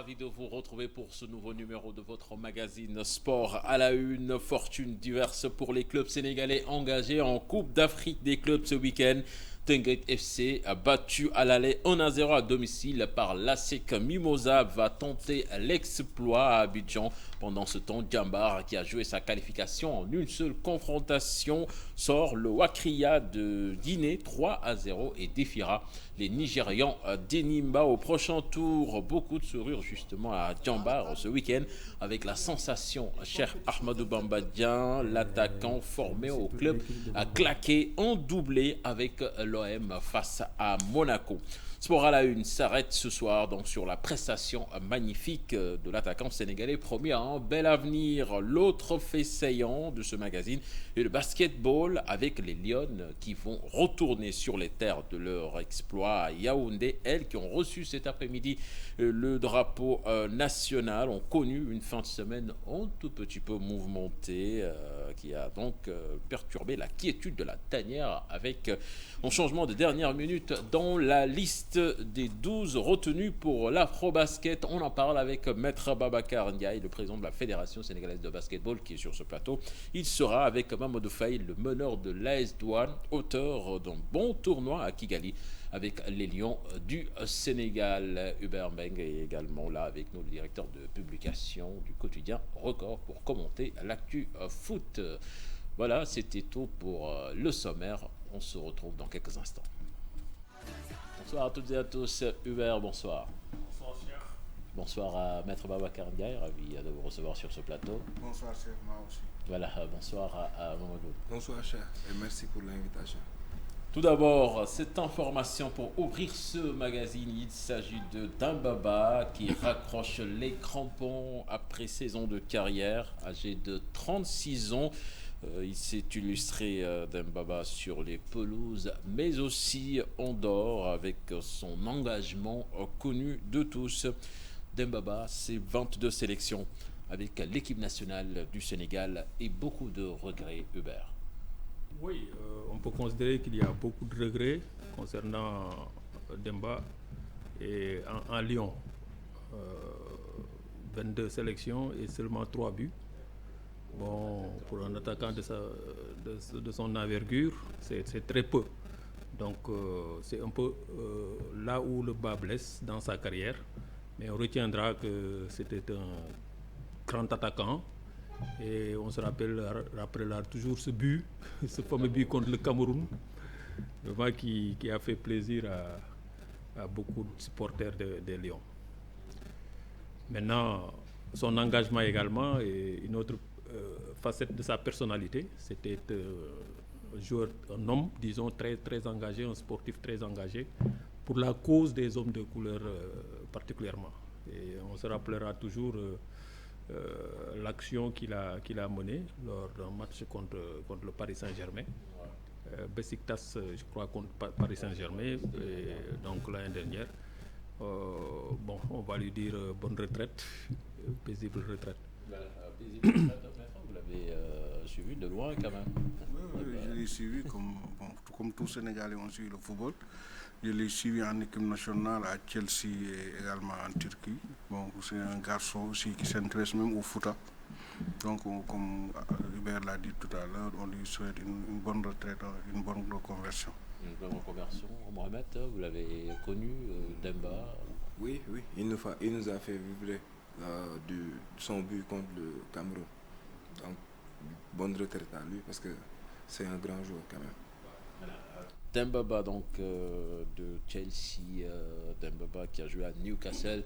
ravi de vous retrouver pour ce nouveau numéro de votre magazine Sport à la une. Fortune diverse pour les clubs sénégalais engagés en Coupe d'Afrique des clubs ce week-end. Teungueth FC a battu à l'aller 1-0 à domicile par l'ASEC Mimosa va tenter l'exploit à Abidjan. Pendant ce temps, Djambar, qui a joué sa qualification en une seule confrontation, sort le Wakria de Guinée 3-0 et défiera les Nigérians d'Enimba au prochain tour. Beaucoup de sourires justement à Djambar ce week-end avec la sensation Cheikh Ahmadou Bamba, l'attaquant formé au club, a claqué en doublé avec l'OM face à Monaco. Sport à la une s'arrête ce soir donc sur la prestation magnifique de l'attaquant sénégalais promis à un bel avenir. L'autre fait saillant de ce magazine est le basketball avec les Lions qui vont retourner sur les terres de leur exploit à Yaoundé. Elles qui ont reçu cet après-midi le drapeau national ont connu une fin de semaine un tout petit peu mouvementée qui a donc perturbé la quiétude de la tanière avec un changement de dernière minute dans la liste des 12 retenus pour l'Afro-Basket. On en parle avec Maître Babacar Ndiaye, le président de la Fédération sénégalaise de basketball qui est sur ce plateau. Il sera avec Mamadou Faye, le meneur de l'AS Douane, auteur d'un bon tournoi à Kigali avec les Lions du Sénégal. Hubert Mbengue est également là avec nous, le directeur de publication du quotidien Record, pour commenter l'actu foot. Voilà, c'était tout pour le sommaire. On se retrouve dans quelques instants. Bonsoir à toutes et à tous. Hubert, bonsoir. Bonsoir, cher. Bonsoir à Maître Babacar Ndiaye, ravi de vous recevoir sur ce plateau. Bonsoir, cher, moi aussi. Voilà, bonsoir à Mamadou. Bonsoir, cher, et merci pour l'invitation. Tout d'abord, cette information pour ouvrir ce magazine, il s'agit de Dembaba qui raccroche les crampons après saison de carrière, âgé de 36 ans. Il s'est illustré Dembaba sur les pelouses, mais aussi en dehors avec son engagement connu de tous. Dembaba, c'est 22 sélections avec l'équipe nationale du Sénégal et beaucoup de regrets, Hubert. Oui, on peut considérer qu'il y a beaucoup de regrets concernant Demba et en Lyon. 22 sélections et seulement 3 buts. Bon, pour un attaquant de son envergure, c'est très peu. Donc c'est un peu là où le bas blesse dans sa carrière. Mais on retiendra que c'était un grand attaquant. Et on se rappellera toujours ce but, ce fameux but contre le Cameroun, vraiment qui a fait plaisir à beaucoup de supporters des Lions. Maintenant, son engagement également est une autre facette de sa personnalité. C'était un joueur, un homme, disons, très, très engagé, un sportif très engagé, pour la cause des hommes de couleur particulièrement. Et on se rappellera toujours l'action qu'il a menée lors d'un match contre le Paris Saint-Germain. Besiktas, je crois, contre Paris Saint-Germain, donc l'année dernière. Bon, on va lui dire bonne retraite, paisible retraite. Paisible retraite, vous l'avez suivi de loin quand même. Oui, je l'ai suivi comme tout Sénégalais on suit le football. Je l'ai suivi en équipe nationale à Chelsea et également en Turquie. Bon, c'est un garçon aussi qui s'intéresse même au foot. Donc, comme Hubert l'a dit tout à l'heure, on lui souhaite une bonne retraite, une bonne reconversion. Une bonne reconversion. Mohamed, vous l'avez connu, Demba? Oui, il nous a fait vibrer de son but contre le Cameroun. Donc, bonne retraite à lui parce que c'est un grand joueur quand même. Dembaba donc de Chelsea, Dembaba qui a joué à Newcastle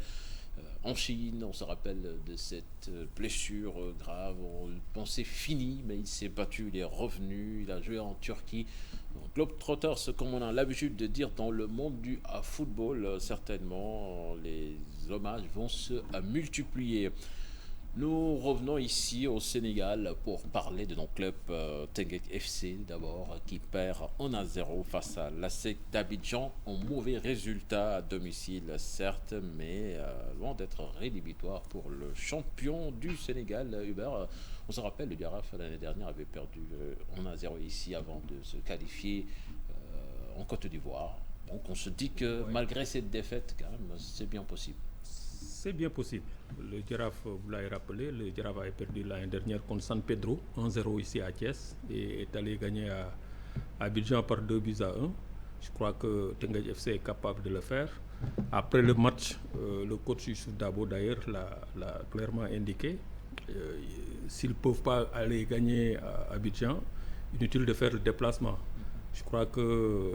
en Chine. On se rappelle de cette blessure grave. On pensait fini, mais il s'est battu, il est revenu. Il a joué en Turquie. Globetrotters, comme on a l'habitude de dire dans le monde du football, certainement les hommages vont se multiplier. Nous revenons ici au Sénégal pour parler de nos clubs. Teungueth FC d'abord qui perd 1-0 face à l'ASEC d'Abidjan. Un mauvais résultat à domicile certes, mais loin d'être rédhibitoire pour le champion du Sénégal, Hubert. On se rappelle, le Giraffe l'année dernière avait perdu 1-0 ici avant de se qualifier en Côte d'Ivoire. Donc on se dit que malgré cette défaite, quand même, c'est bien possible. C'est bien possible. Le Giraffe, vous l'avez rappelé, le Giraffe avait perdu l'année dernière contre San Pedro, 1-0 ici à Thiès, et est allé gagner à Abidjan par 2-1. Je crois que Teungueth FC est capable de le faire. Après le match, le coach Youssouf Dabo d'ailleurs l'a clairement indiqué. S'ils ne peuvent pas aller gagner à Abidjan, inutile de faire le déplacement. Je crois que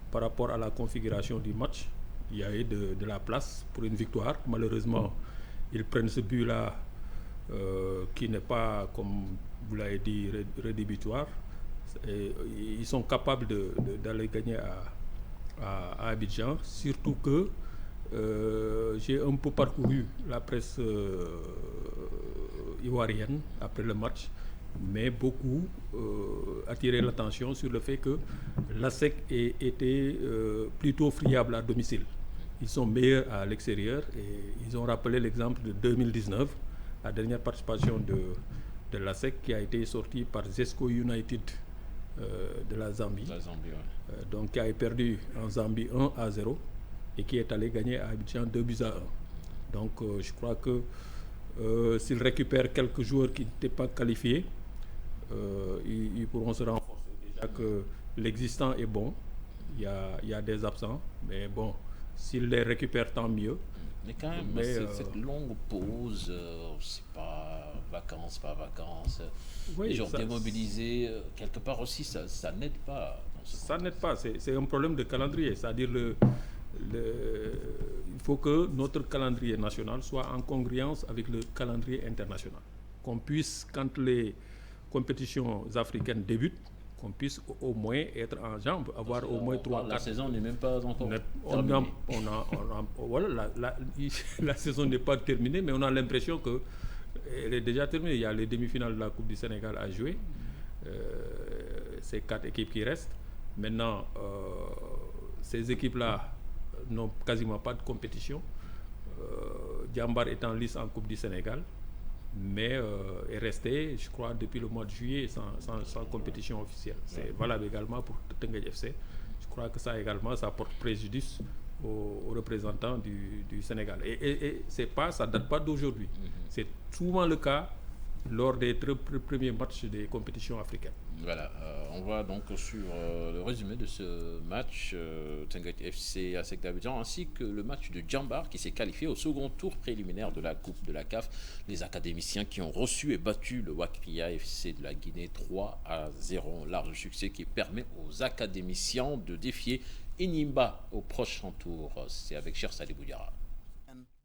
par rapport à la configuration du match, il y a eu de la place pour une victoire. Malheureusement, ils prennent ce but-là qui n'est pas, comme vous l'avez dit, rédhibitoire. Et ils sont capables d'aller gagner à Abidjan, surtout que j'ai un peu parcouru la presse ivoirienne après le match, mais beaucoup attiré l'attention sur le fait que l'ASEC était plutôt friable à domicile. Ils sont meilleurs à l'extérieur et ils ont rappelé l'exemple de 2019, la dernière participation de l'ASEC qui a été sortie par Zesco United de la Zambie. Donc qui a perdu en Zambie 1-0 et qui est allé gagner à Abidjan 2-1. Donc je crois que s'ils récupèrent quelques joueurs qui n'étaient pas qualifiés, ils pourront se renforcer. Déjà que l'existant est bon, il y a des absents, mais bon, s'ils les récupèrent, tant mieux. Mais quand même, cette longue pause, c'est pas vacances, pas vacances. Oui, les gens démobilisés, quelque part aussi, ça n'aide pas. Ça n'aide pas, c'est un problème de calendrier. C'est-à-dire il faut que notre calendrier national soit en congruence avec le calendrier international. Qu'on puisse, quand les compétitions africaines débutent, qu'on puisse au moins être en jambes, avoir au moins 3-4. La saison n'est même pas encore terminée. Voilà, la saison n'est pas terminée, mais on a l'impression qu'elle est déjà terminée. Il y a les demi-finales de la Coupe du Sénégal à jouer. C'est 4 équipes qui restent. Maintenant, ces équipes-là n'ont quasiment pas de compétition. Djambar est en lice en Coupe du Sénégal, mais est resté, je crois, depuis le mois de juillet sans compétition officielle. C'est valable également pour Teungueth FC. Je crois que ça également, ça porte préjudice aux représentants du Sénégal. Et ça ne date pas d'aujourd'hui. C'est souvent le cas lors des premiers matchs des compétitions africaines. Voilà, on va donc sur le résumé de ce match Teungueth FC ASEC d'Abidjan, ainsi que le match de Djambar qui s'est qualifié au second tour préliminaire de la Coupe de la CAF. Les académiciens qui ont reçu et battu le Wakria FC de la Guinée 3-0. Large succès qui permet aux académiciens de défier Enyimba au prochain tour. C'est avec Cher Salibou Diarra.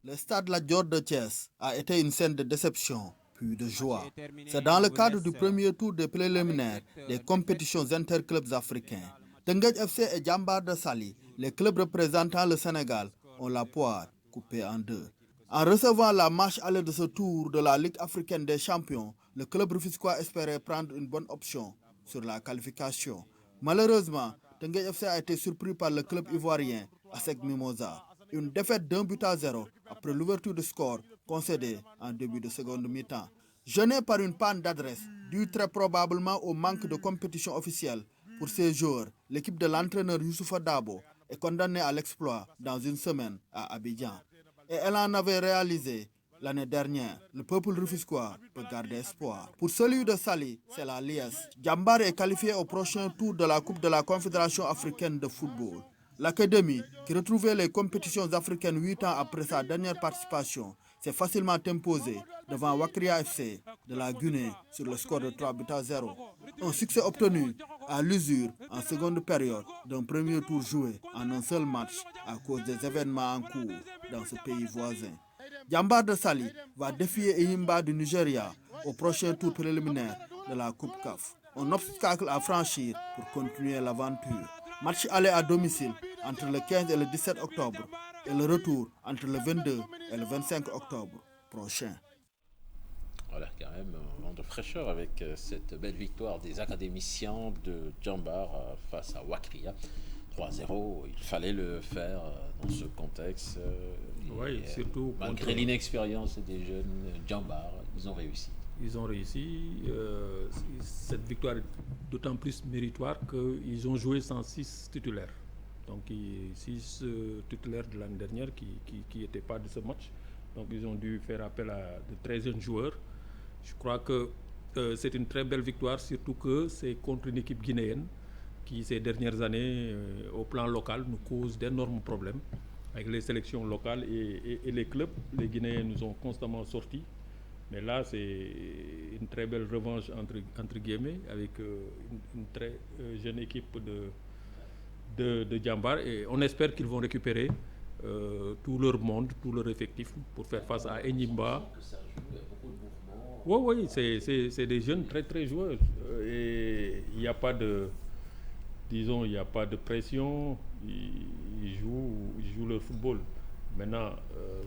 Le stade Lat Dior de Thiès a été une scène de déception puis de joie. C'est dans le cadre du premier tour des préliminaires des compétitions interclubs africains. Teungueth FC et Djambar de Saly, les clubs représentant le Sénégal, ont la poire coupée en deux. En recevant la marche aller de ce tour de la Ligue africaine des champions, le club rufisquois espérait prendre une bonne option sur la qualification. Malheureusement, Teungueth FC a été surpris par le club ivoirien ASEC Mimosa. Une défaite d'1-0 après l'ouverture du score concédée en début de seconde mi-temps. Gêné par une panne d'adresse due très probablement au manque de compétition officielle pour ces joueurs, l'équipe de l'entraîneur Youssouf Dabo est condamnée à l'exploit dans une semaine à Abidjan. Et elle en avait réalisé l'année dernière. Le peuple rufisquois peut garder espoir. Pour celui de Saly, c'est la liesse. Djambar est qualifié au prochain tour de la Coupe de la Confédération africaine de football. L'Académie, qui retrouvait les compétitions africaines 8 ans après sa dernière participation, s'est facilement imposée devant Wakria FC de la Guinée sur le score de 3-0. Un succès obtenu à l'usure en seconde période d'un premier tour joué en un seul match à cause des événements en cours dans ce pays voisin. Djambar de Saly va défier Enyimba du Nigeria au prochain tour préliminaire de la Coupe CAF. Un obstacle à franchir pour continuer l'aventure. Match aller à domicile entre le 15 et le 17 octobre et le retour entre le 22 et le 25 octobre prochain. Voilà, quand même un moment de fraîcheur avec cette belle victoire des académiciens de Djambar face à Wakria. 3-0, il fallait le faire dans ce contexte. Oui, surtout malgré l'inexpérience des jeunes Djambar, ils ont réussi. Ils ont réussi. Cette victoire est d'autant plus méritoire qu'ils ont joué sans 6 titulaires. donc 6 titulaires de l'année dernière qui n'étaient pas de ce match. Donc ils ont dû faire appel à de très jeunes joueurs. Je crois que c'est une très belle victoire, surtout que c'est contre une équipe guinéenne qui, ces dernières années, au plan local, nous cause d'énormes problèmes avec les sélections locales et les clubs. Les Guinéens nous ont constamment sortis. Mais là, c'est une très belle revanche entre guillemets avec une très jeune équipe de Djambar. Et on espère qu'ils vont récupérer tout leur monde, tout leur effectif pour faire face à Enyimba. Oui, c'est des jeunes très très joueurs. Et il n'y a pas de... Disons, il n'y a pas de pression, ils jouent leur football. Maintenant,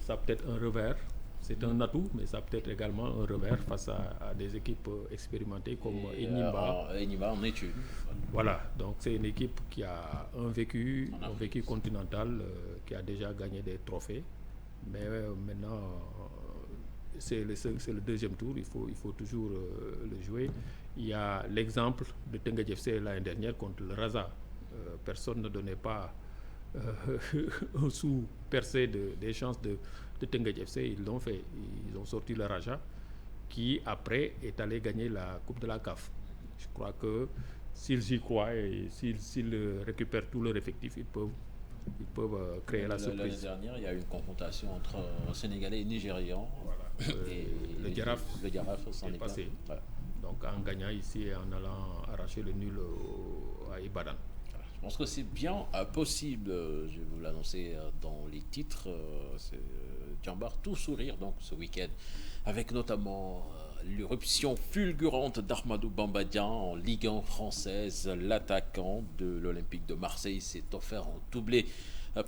ça peut être un revers, c'est un atout, mais ça peut être également un revers face à des équipes expérimentées comme Enyimba. Enyimba en est une. Voilà, donc c'est une équipe qui a un vécu continental, qui a déjà gagné des trophées. Mais maintenant, c'est le deuxième tour, il faut toujours le jouer. Il y a l'exemple de Teungueth FC l'année dernière contre le Raza. Personne ne donnait pas un sou percé des chances de Teungueth FC. Ils l'ont fait. Ils ont sorti le Raja qui, après, est allé gagner la Coupe de la CAF. Je crois que s'ils y croient et s'ils récupèrent tout leur effectif, ils peuvent créer la surprise. L'année dernière, il y a eu une confrontation entre Sénégalais et Nigérians. Voilà. Et le Giraffe s'en est passé. Voilà. Donc en gagnant ici et en allant arracher le nul à Ibadan. Je pense que c'est bien possible, je vais vous l'annoncer dans les titres, c'est Djambar tout sourire donc ce week-end, avec notamment l'irruption fulgurante d'Ahmadou Bamba Dieng en Ligue 1 française. L'attaquant de l'Olympique de Marseille s'est offert en doublé,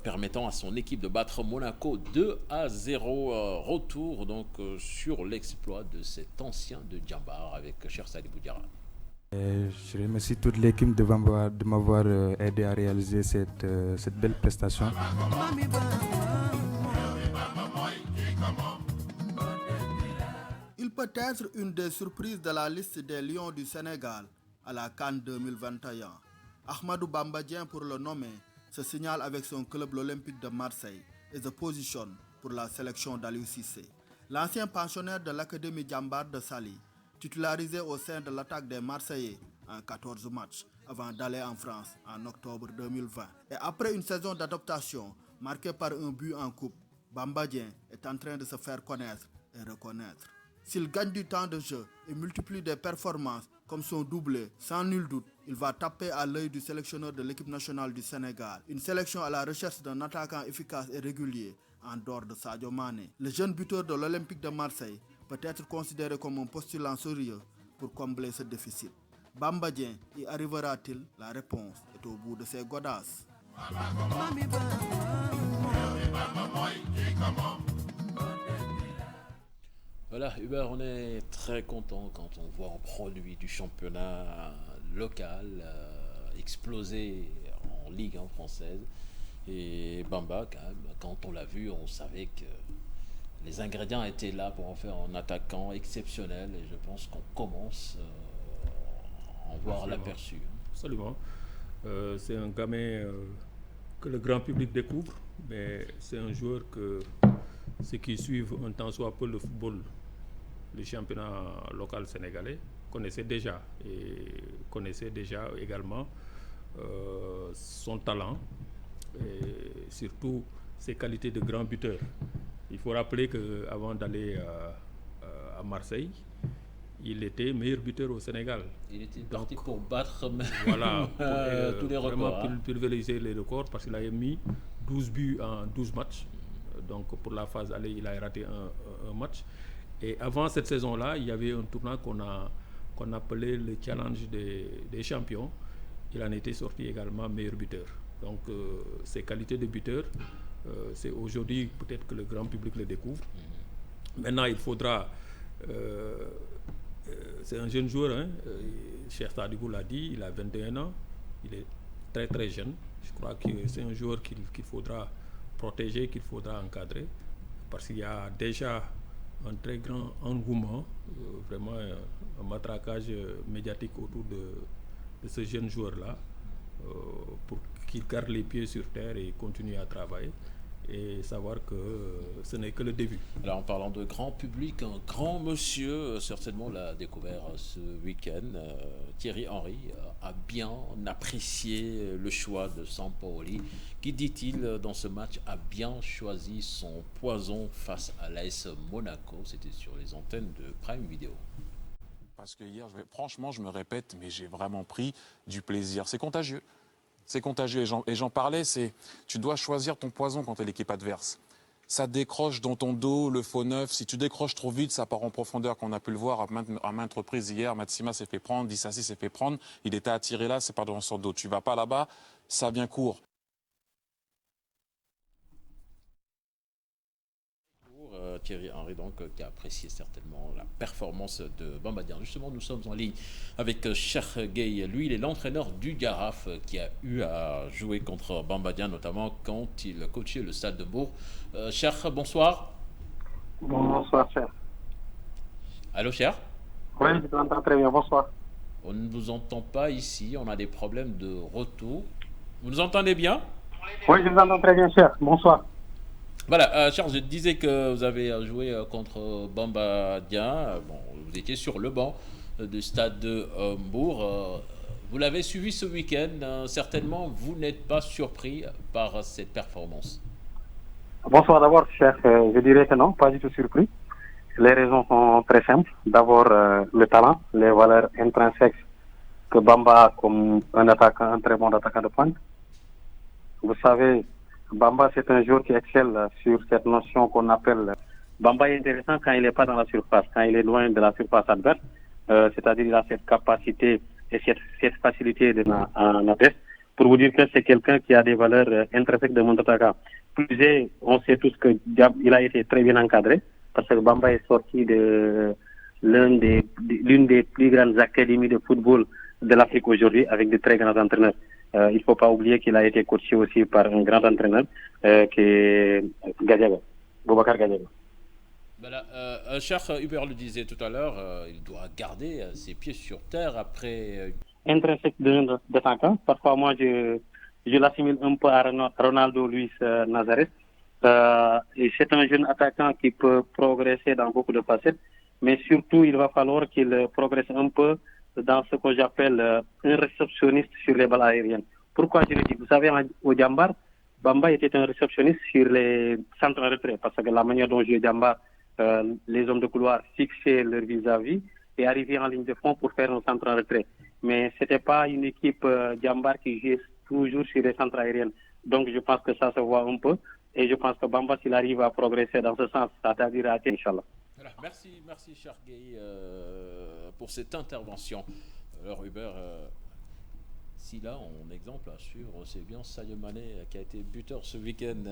permettant à son équipe de battre Monaco 2-0. Retour donc sur l'exploit de cet ancien de Djambar avec Cheikh Sadibou Diarra. Je remercie toute l'équipe de m'avoir aidé à réaliser cette belle prestation. Il peut être une des surprises de la liste des Lions du Sénégal à la CAN 2021. Ahmadou Bamba Dieng, pour le nommer, se signale avec son club l'Olympique de Marseille et se positionne pour la sélection d'Aliou Cissé. L'ancien pensionnaire de l'Académie Djambar de Saly, titularisé au sein de l'attaque des Marseillais en 14 matchs avant d'aller en France en octobre 2020. Et après une saison d'adaptation marquée par un but en coupe, Bamba Dieng est en train de se faire connaître et reconnaître. S'il gagne du temps de jeu et multiplie des performances comme son doublé, sans nul doute, il va taper à l'œil du sélectionneur de l'équipe nationale du Sénégal. Une sélection à la recherche d'un attaquant efficace et régulier en dehors de Sadio Mané. Le jeune buteur de l'Olympique de Marseille peut être considéré comme un postulant sérieux pour combler ce déficit. Bamba Dieng y arrivera-t-il? La réponse est au bout de ses godasses. Voilà, Hubert, on est très content quand on voit un produit du championnat local exploser en Ligue 1 française. Et Bamba, quand on l'a vu, on savait que les ingrédients étaient là pour en faire un attaquant exceptionnel. Et je pense qu'on commence à en voir l'aperçu. Absolument. C'est un gamin que le grand public découvre, mais c'est un joueur que ceux qui suivent un tant soit peu le football, le championnat local sénégalais, connaissaient déjà. Et connaissaient déjà également son talent et surtout ses qualités de grand buteur. Il faut rappeler qu'avant d'aller à Marseille, il était meilleur buteur au Sénégal. Il était parti pour battre voilà, tous les records. Vraiment pulvériser les records parce qu'il avait mis 12 buts en 12 matchs. Donc pour la phase aller, il a raté un match. Et avant cette saison-là, il y avait un tournoi qu'on appelait le Challenge des champions. Il en était sorti également meilleur buteur. Donc ses qualités de buteur, c'est aujourd'hui peut-être que le grand public le découvre. Maintenant, il faudra... c'est un jeune joueur, hein. Cheikh Sadibou l'a dit, il a 21 ans, il est très très jeune. Je crois que c'est un joueur qu'il faudra protéger, qu'il faudra encadrer, parce qu'il y a déjà un très grand engouement, vraiment un matraquage médiatique autour de ce jeune joueur-là, pour qu'il garde les pieds sur terre et continue à travailler. Et savoir que ce n'est que le début. Alors en parlant de grand public, un grand monsieur certainement l'a découvert ce week-end. Thierry Henry a bien apprécié le choix de Sampaoli, qui, dit-il, dans ce match a bien choisi son poison face à l'AS Monaco. C'était sur les antennes de Prime Video. Parce que hier, franchement, je me répète, mais j'ai vraiment pris du plaisir. C'est contagieux. C'est contagieux. Et j'en parlais, tu dois choisir ton poison quand tu es l'équipe adverse. Ça décroche dans ton dos, le faux neuf. Si tu décroches trop vite, ça part en profondeur, qu'on a pu le voir à maintes reprises hier. Matsima s'est fait prendre, Dissassi s'est fait prendre. Il était attiré là, c'est pas dans son dos. Tu vas pas là-bas, ça vient court. Thierry Henry, donc, qui a apprécié certainement la performance de Bamba Dieng. Justement, nous sommes en ligne avec Cheikh Gueye. Lui, il est l'entraîneur du Garaf qui a eu à jouer contre Bamba Dieng, notamment quand il coachait le Stade de Bourg. Cheikh, bonsoir. Bonsoir, Cheikh. Allô, Cheikh? Oui, je vous entends très bien. Bonsoir. On ne vous entend pas ici. On a des problèmes de retour. Vous nous entendez bien? Oui, je vous entends très bien, Cheikh. Bonsoir. Voilà, Charles, je disais que vous avez joué contre Bamba Dieng. Bon, vous étiez sur le banc du Stade de Bourg. Vous l'avez suivi ce week-end. Certainement, vous n'êtes pas surpris par cette performance. Bonsoir d'abord, Cheikh. Je dirais que non, pas du tout surpris. Les raisons sont très simples. D'abord, le talent, les valeurs intrinsèques que Bamba a comme un attaquant, un très bon attaquant de pointe. Vous savez, Bamba, c'est un joueur qui excelle sur cette notion qu'on appelle... Bamba est intéressant quand il n'est pas dans la surface, quand il est loin de la surface adverse. C'est-à-dire qu'il a cette capacité et cette facilité en adresse. Pour vous dire que c'est quelqu'un qui a des valeurs intrinsèques de mon attaquant. Plus on sait tous qu'il a été très bien encadré, parce que Bamba est sorti de l'une des plus grandes académies de football de l'Afrique aujourd'hui, avec de très grands entraîneurs. Il ne faut pas oublier qu'il a été coaché aussi par un grand entraîneur qui est Gadiaga, Boubacar Gadiaga. Voilà, Cheikh Hubert le disait tout à l'heure, il doit garder ses pieds sur terre après... Intrinsèque d'attaquant. Parfois, moi, je l'assimile un peu à Ronaldo Luis Nazareth. Et c'est un jeune attaquant qui peut progresser dans beaucoup de facettes, mais surtout, il va falloir qu'il progresse un peu dans ce que j'appelle un réceptionniste sur les balles aériennes. Pourquoi je le dis? Vous savez, au Djambar, Bamba était un réceptionniste sur les centres en retrait, parce que la manière dont jouait Djambar, les hommes de couloir fixaient leur vis-à-vis et arrivaient en ligne de fond pour faire un centre en retrait. Mais ce n'était pas une équipe Djambar qui jouait toujours sur les centres aériennes. Donc je pense que ça se voit un peu. Et je pense que Bamba, s'il arrive à progresser dans ce sens, c'est-à-dire à atteindre, Inch'Allah. Voilà. Merci Cheikh Gueye pour cette intervention. Alors Hubert, si là on exemple à suivre, c'est bien Sadio Mané qui a été buteur ce week-end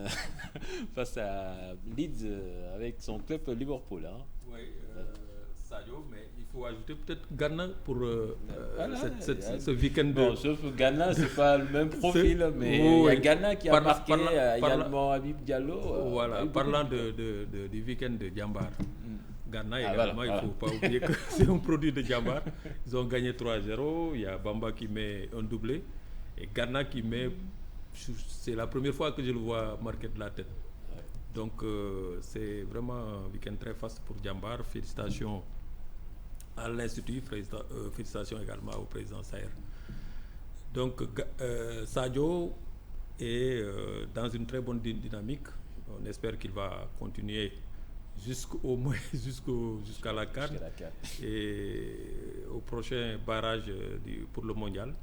face à Leeds avec son club Liverpool. Hein. Oui, Sadio, mais il faut ajouter peut-être Ghana pour ce week-end. Bon, sauf que Ghana, c'est pas le même profil, mais il y a Ghana qui a marqué également Habib Diallo. Voilà, parlant du week-end de Djambar. Ghana également, il ne faut pas oublier que c'est un produit de Djambar. Ils ont gagné 3-0, il y a Bamba qui met un doublé, et Ghana qui met, c'est la première fois que je le vois marquer de la tête. Donc c'est vraiment un week-end très faste pour Djambar. Félicitations à l'Institut, félicitations également au président Saher. Donc Sadio est dans une très bonne dynamique. On espère qu'il va continuer jusqu'à la CAN et au prochain barrage pour le mondial,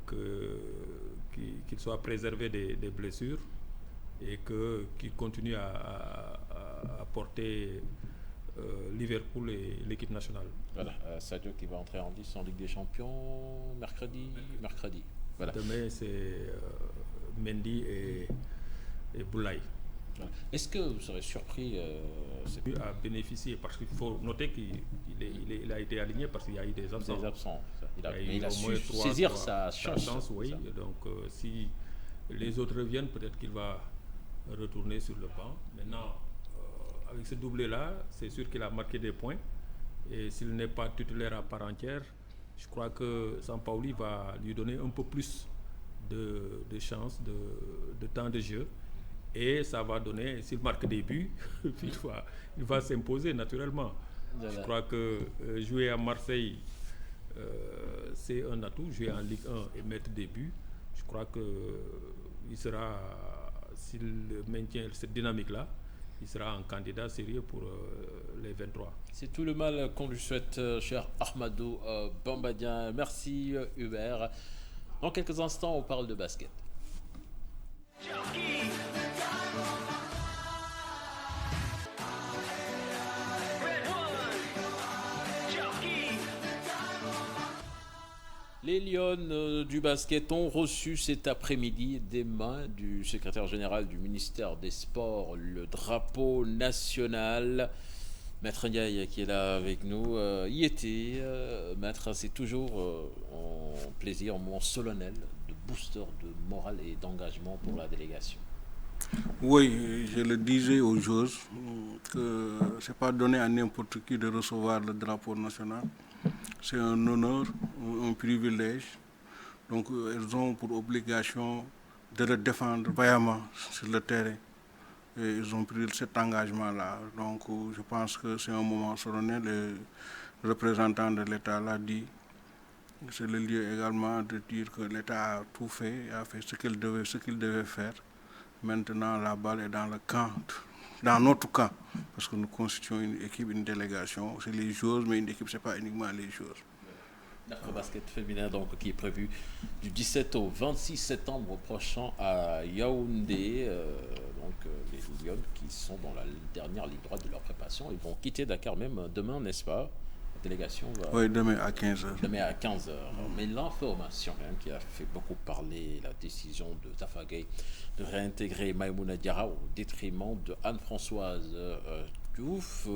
qu'il soit préservé des blessures et qu'il continue à porter Liverpool et l'équipe nationale. Voilà, Sadio qui va entrer en lice en Ligue des Champions mercredi. Voilà. Demain, c'est Mendy et Boulaye. Est-ce que vous serez surpris à bénéficier, parce qu'il faut noter qu'il a été aligné parce qu'il y a eu des absents. Il a su saisir sa chance. Oui. Donc si les autres reviennent, peut-être qu'il va retourner sur le banc. Maintenant, avec ce doublé-là, c'est sûr qu'il a marqué des points. Et s'il n'est pas titulaire à part entière, je crois que Sampaoli va lui donner un peu plus de chance, de temps de jeu. Et ça va donner, s'il marque des buts, il va s'imposer naturellement. Voilà. Je crois que jouer à Marseille, c'est un atout. Jouer en Ligue 1 et mettre des buts, je crois qu'il sera, s'il maintient cette dynamique-là, il sera un candidat sérieux pour les 23. C'est tout le mal qu'on lui souhaite, cher Ahmadou Bamba Dieng. Merci Hubert. Dans quelques instants, on parle de basket. Les Lions du basket ont reçu cet après-midi des mains du secrétaire général du ministère des Sports le drapeau national. Maître Ndiaye qui est là avec nous, y était. Maître, c'est toujours un plaisir, un moment solennel de booster de morale et d'engagement pour la délégation. Oui, je le disais aux joueurs que ce n'est pas donné à n'importe qui de recevoir le drapeau national. C'est un honneur, un privilège. Donc, elles ont pour obligation de le défendre vaillamment sur le terrain. Et ils ont pris cet engagement-là. Donc, je pense que c'est un moment solennel. Le représentant de l'État l'a dit. C'est le lieu également de dire que l'État a tout fait, a fait ce qu'il devait faire. Maintenant, la balle est dans le camp, dans notre camp, parce que nous constituons une équipe, une délégation. C'est les joueurs, mais une équipe, ce n'est pas uniquement les joueurs. L'Afro-Basket féminin donc, qui est prévu du 17 au 26 septembre prochain à Yaoundé. Les Lions qui sont dans la dernière ligne droite de leur préparation. Ils vont quitter Dakar même demain, n'est-ce pas? La délégation va... Oui, demain à 15h. Demain à 15h. Mais l'information qui a fait beaucoup parler, la décision de Tafa Gueye de réintégrer Maïmouna Diarra au détriment de Anne-Françoise Diouf.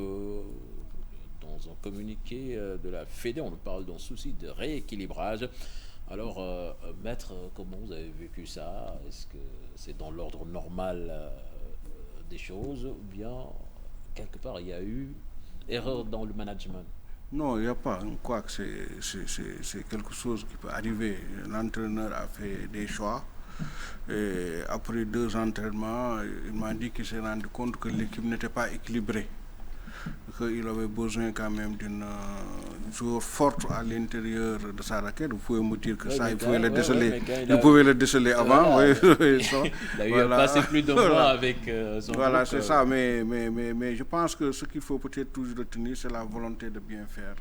Dans un communiqué de la Fédé, on parle d'un souci de rééquilibrage. Alors, Maître, comment vous avez vécu ça? Est-ce que c'est dans l'ordre normal des choses ou bien, quelque part, il y a eu erreur dans le management? Non, il n'y a pas. Quoi que c'est quelque chose qui peut arriver. L'entraîneur a fait des choix. Et après 2 entraînements, il m'a dit qu'il s'est rendu compte que l'équipe n'était pas équilibrée. Qu'il avait besoin quand même d'une joueur forte à l'intérieur de sa raquette. Vous pouvez me dire que ça, il pouvait le déceler. Vous pouvez le déceler avant. Il a eu à passer plus de mois avec son Voilà, groupe, c'est ça. Mais je pense que ce qu'il faut peut-être toujours retenir, c'est la volonté de bien faire.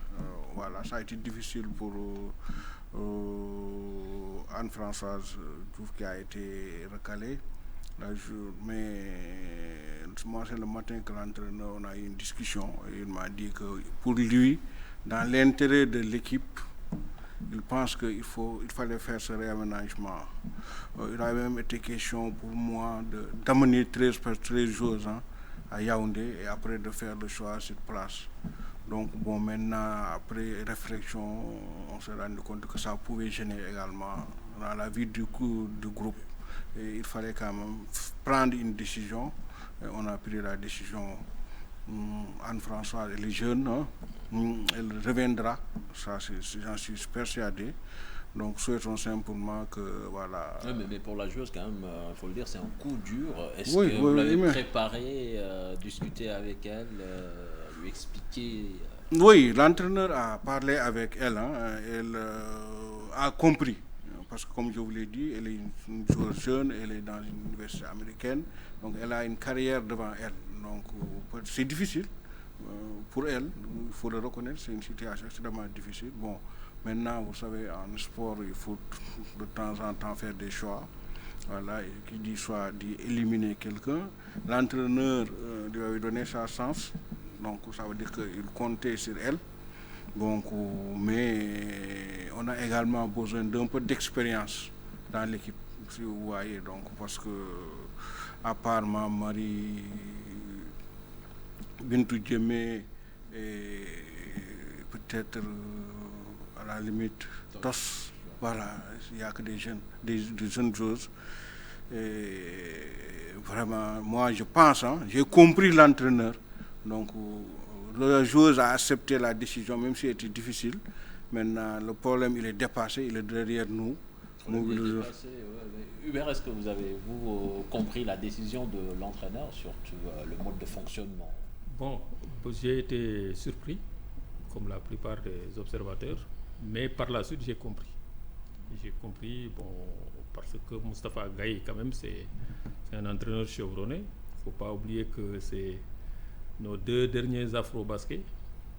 Voilà, ça a été difficile pour Anne-Françoise Diouf qui a été recalée. Mais moi, c'est le matin que l'entraîneur, on a eu une discussion et il m'a dit que pour lui, dans l'intérêt de l'équipe, il pense qu'il fallait faire ce réaménagement. Il a même été question pour moi d'amener 13 joueurs à Yaoundé et après de faire le choix sur place. Donc bon, maintenant, après réflexion, on s'est rendu compte que ça pouvait gêner également dans la vie du groupe. Et il fallait quand même prendre une décision. Et on a pris la décision. Anne-Françoise, elle est jeune, elle reviendra. Ça, j'en suis persuadé. Donc, souhaitons simplement que, voilà... Oui, mais pour la joueuse, quand même, il faut le dire, c'est un coup dur. Est-ce que vous l'avez préparé, discuté avec elle, lui expliquer Oui, l'entraîneur a parlé avec elle. Elle a compris. Parce que comme je vous l'ai dit, elle est une joueuse jeune, elle est dans une université américaine, donc elle a une carrière devant elle. Donc c'est difficile pour elle, il faut le reconnaître, c'est une situation extrêmement difficile. Bon, maintenant, vous savez, en sport, il faut de temps en temps faire des choix. Voilà, et qui dit choix dit éliminer quelqu'un. L'entraîneur lui avait donné sa chance, donc ça veut dire qu'il comptait sur elle. Donc, mais on a également besoin d'un peu d'expérience dans l'équipe, si vous voyez. Donc, parce que, à part ma mari, Bintou Djemé, et peut-être à la limite, Tos, voilà, il n'y a que des jeunes joueurs. Et vraiment, moi je pense, j'ai compris l'entraîneur. Donc, la joueuse a accepté la décision, même si elle était difficile. Maintenant, le problème, il est dépassé, il est derrière nous. mobiliser. Hubert, est-ce que vous avez compris la décision de l'entraîneur sur le mode de fonctionnement? Bon, j'ai été surpris, comme la plupart des observateurs, mais par la suite j'ai compris. J'ai compris, bon, parce que Moustapha Gaye, quand même, c'est un entraîneur chevronné. Il ne faut pas oublier que c'est nos 2 derniers Afro-Basket.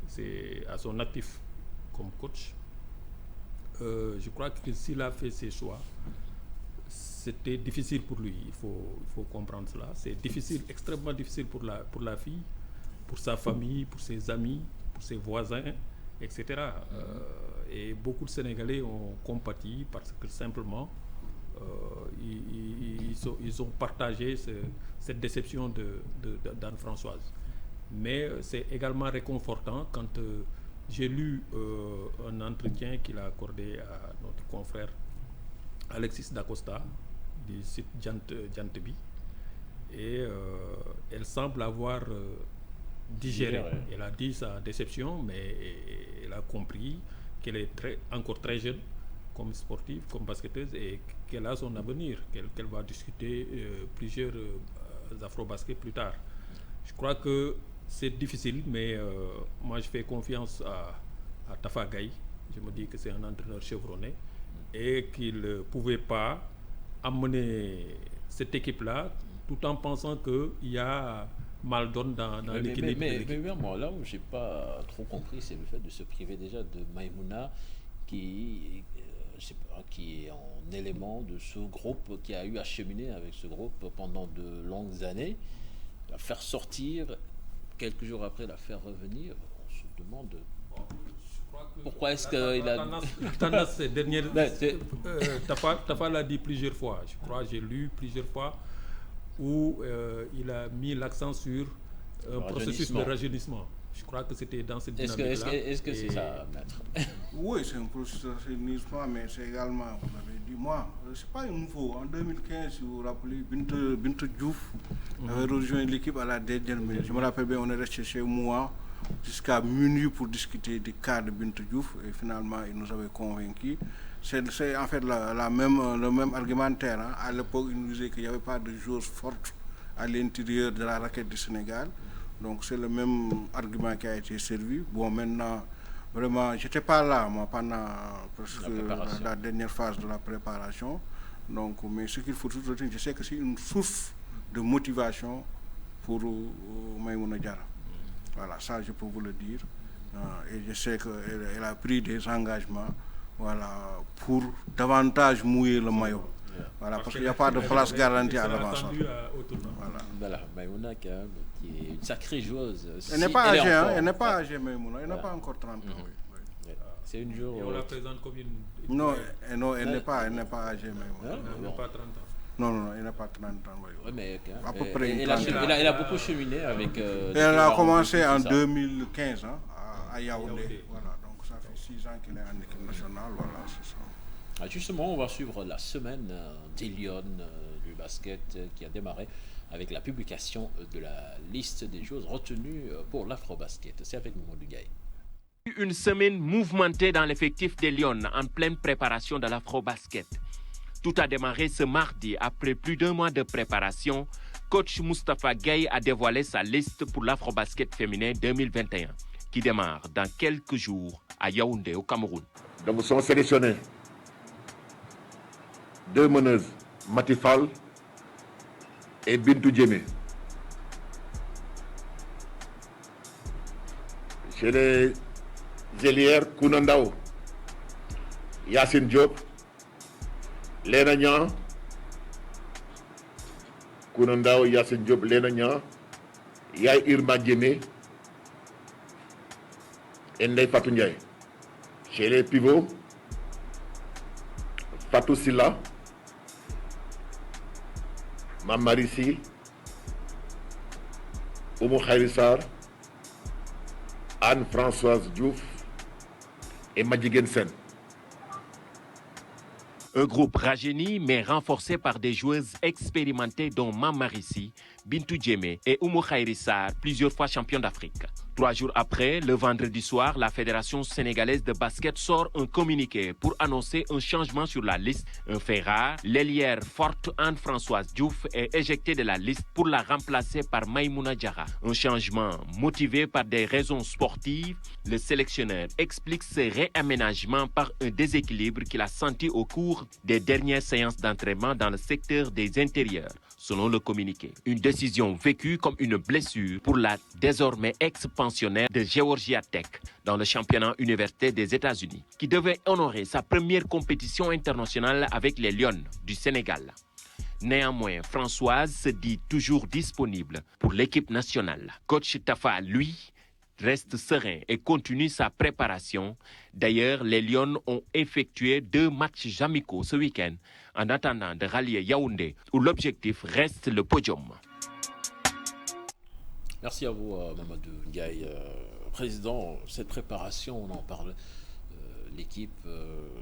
C'est à son actif comme coach. Je crois que s'il a fait ses choix, c'était difficile pour lui. Il faut comprendre cela. C'est difficile, extrêmement difficile pour la fille, pour sa famille, pour ses amis, pour ses voisins, etc. Et beaucoup de Sénégalais ont compati parce que simplement ils ont partagé cette déception d'Anne-Françoise. Mais c'est également réconfortant quand j'ai lu un entretien qu'il a accordé à notre confrère Alexis Dacosta du site Jantebi, et elle semble avoir digéré. Elle a dit sa déception, mais elle a compris qu'elle est encore très jeune comme sportive, comme basketteuse, et qu'elle a son avenir, qu'elle va discuter plusieurs Afro-Basket plus tard. Je crois que c'est difficile, mais moi je fais confiance à Tafa Gaye. Je me dis que c'est un entraîneur chevronné et qu'il ne pouvait pas amener cette équipe-là tout en pensant qu'il y a mal donne dans l'équilibre. Mais moi, là où je n'ai pas trop compris, c'est le fait de se priver déjà de Maïmouna, qui est en élément de ce groupe, qui a eu à cheminer avec ce groupe pendant de longues années. La faire sortir, quelques jours après la faire revenir, on se demande pourquoi est-ce qu'il a... La tendance ces dernières... Tafa l'a dit plusieurs fois, je crois, j'ai lu plusieurs fois, où il a mis l'accent sur un processus de rajeunissement. Je crois que c'était dans cette dynamique-là. Est-ce que c'est ça, maître? Oui, c'est un processus de rajeunissement, mais c'est également, vous l'avez dit, moi, c'est pas nouveau. En 2015, si vous vous rappelez, Bintou Diouf avait rejoint l'équipe à la dernière minute. Je me rappelle bien, on est resté chez moi jusqu'à minuit pour discuter des cas de Bintou Diouf, et finalement, il nous avait convaincus. C'est en fait le même argumentaire. Hein. À l'époque, il nous disait qu'il n'y avait pas de joueurs fortes à l'intérieur de la raquette du Sénégal. Donc c'est le même argument qui a été servi. Bon, maintenant, vraiment, je n'étais pas là, moi, pendant la dernière phase de la préparation. Donc, mais ce qu'il faut tout retenir, je sais que c'est une source de motivation pour Maïmouna Diarra. Voilà, ça je peux vous le dire. Et je sais qu'elle a pris des engagements, voilà, pour davantage mouiller le maillot. Voilà, parce qu'il n'y a pas de place garantie à l'avance. Voilà, Maïmouna qui est une sacrée joueuse. Elle n'est pas âgée, hein, elle n'est pas âgée, Maïmouna, elle n'a pas encore 30 ans. C'est une joueuse. Et on la présente comme une... Non, elle n'est pas âgée, Maïmouna. Elle n'a pas 30 ans. Non, elle n'a pas 30 ans. Oui, mais à peu près. Elle a beaucoup cheminé avec... elle a commencé en 2015 hein, à Yaoundé. Voilà, donc ça fait 6 ans qu'elle est en équipe nationale. Voilà, c'est ça. Justement, on va suivre la semaine des Lions du basket qui a démarré avec la publication de la liste des joueuses retenues pour l'Afro-Basket. C'est avec Mamadou Gaye. Une semaine mouvementée dans l'effectif des Lions en pleine préparation de l'Afro-Basket. Tout a démarré ce mardi. Après plus d'1 mois de préparation, coach Moustapha Gaye a dévoilé sa liste pour l'Afro-Basket féminin 2021 qui démarre dans quelques jours à Yaoundé au Cameroun. Donc sont sélectionnés 2 meneuses, Matifal et Bintou Djemé. Chez les ailières, Kounandao, Yacine Diop, Léna Niang, Kounandao, Yacine Diop, Léna Niang, Yaye Irma Djemé et Ndeye Fatou Ndiaye. Chez les pivots, Fatou Silla, Mamarissi, Oumou Khairissar, Anne-Françoise Diouf et Madjigen Sen. Un groupe rajeuni mais renforcé par des joueuses expérimentées dont Mamarissi, Bintou Djemé et Oumou Khairi Sarr, plusieurs fois champion d'Afrique. 3 jours après, le vendredi soir, la Fédération sénégalaise de basket sort un communiqué pour annoncer un changement sur la liste. Un fait rare, l'ailière forte Anne-Françoise Diouf est éjectée de la liste pour la remplacer par Maïmouna Diarra. Un changement motivé par des raisons sportives. Le sélectionneur explique ce réaménagement par un déséquilibre qu'il a senti au cours des dernières séances d'entraînement dans le secteur des intérieurs, selon le communiqué. Une décision vécue comme une blessure pour la désormais ex-pensionnaire de Georgia Tech dans le championnat universitaire des États-Unis, qui devait honorer sa première compétition internationale avec les Lions du Sénégal. Néanmoins, Françoise se dit toujours disponible pour l'équipe nationale. Coach Tafa, lui, reste serein et continue sa préparation. D'ailleurs, les Lions ont effectué 2 matchs amicaux ce week-end en attendant de rallier Yaoundé, où l'objectif reste le podium. Merci à vous, Mamadou Ndiaye. Président, cette préparation, on en parle. L'équipe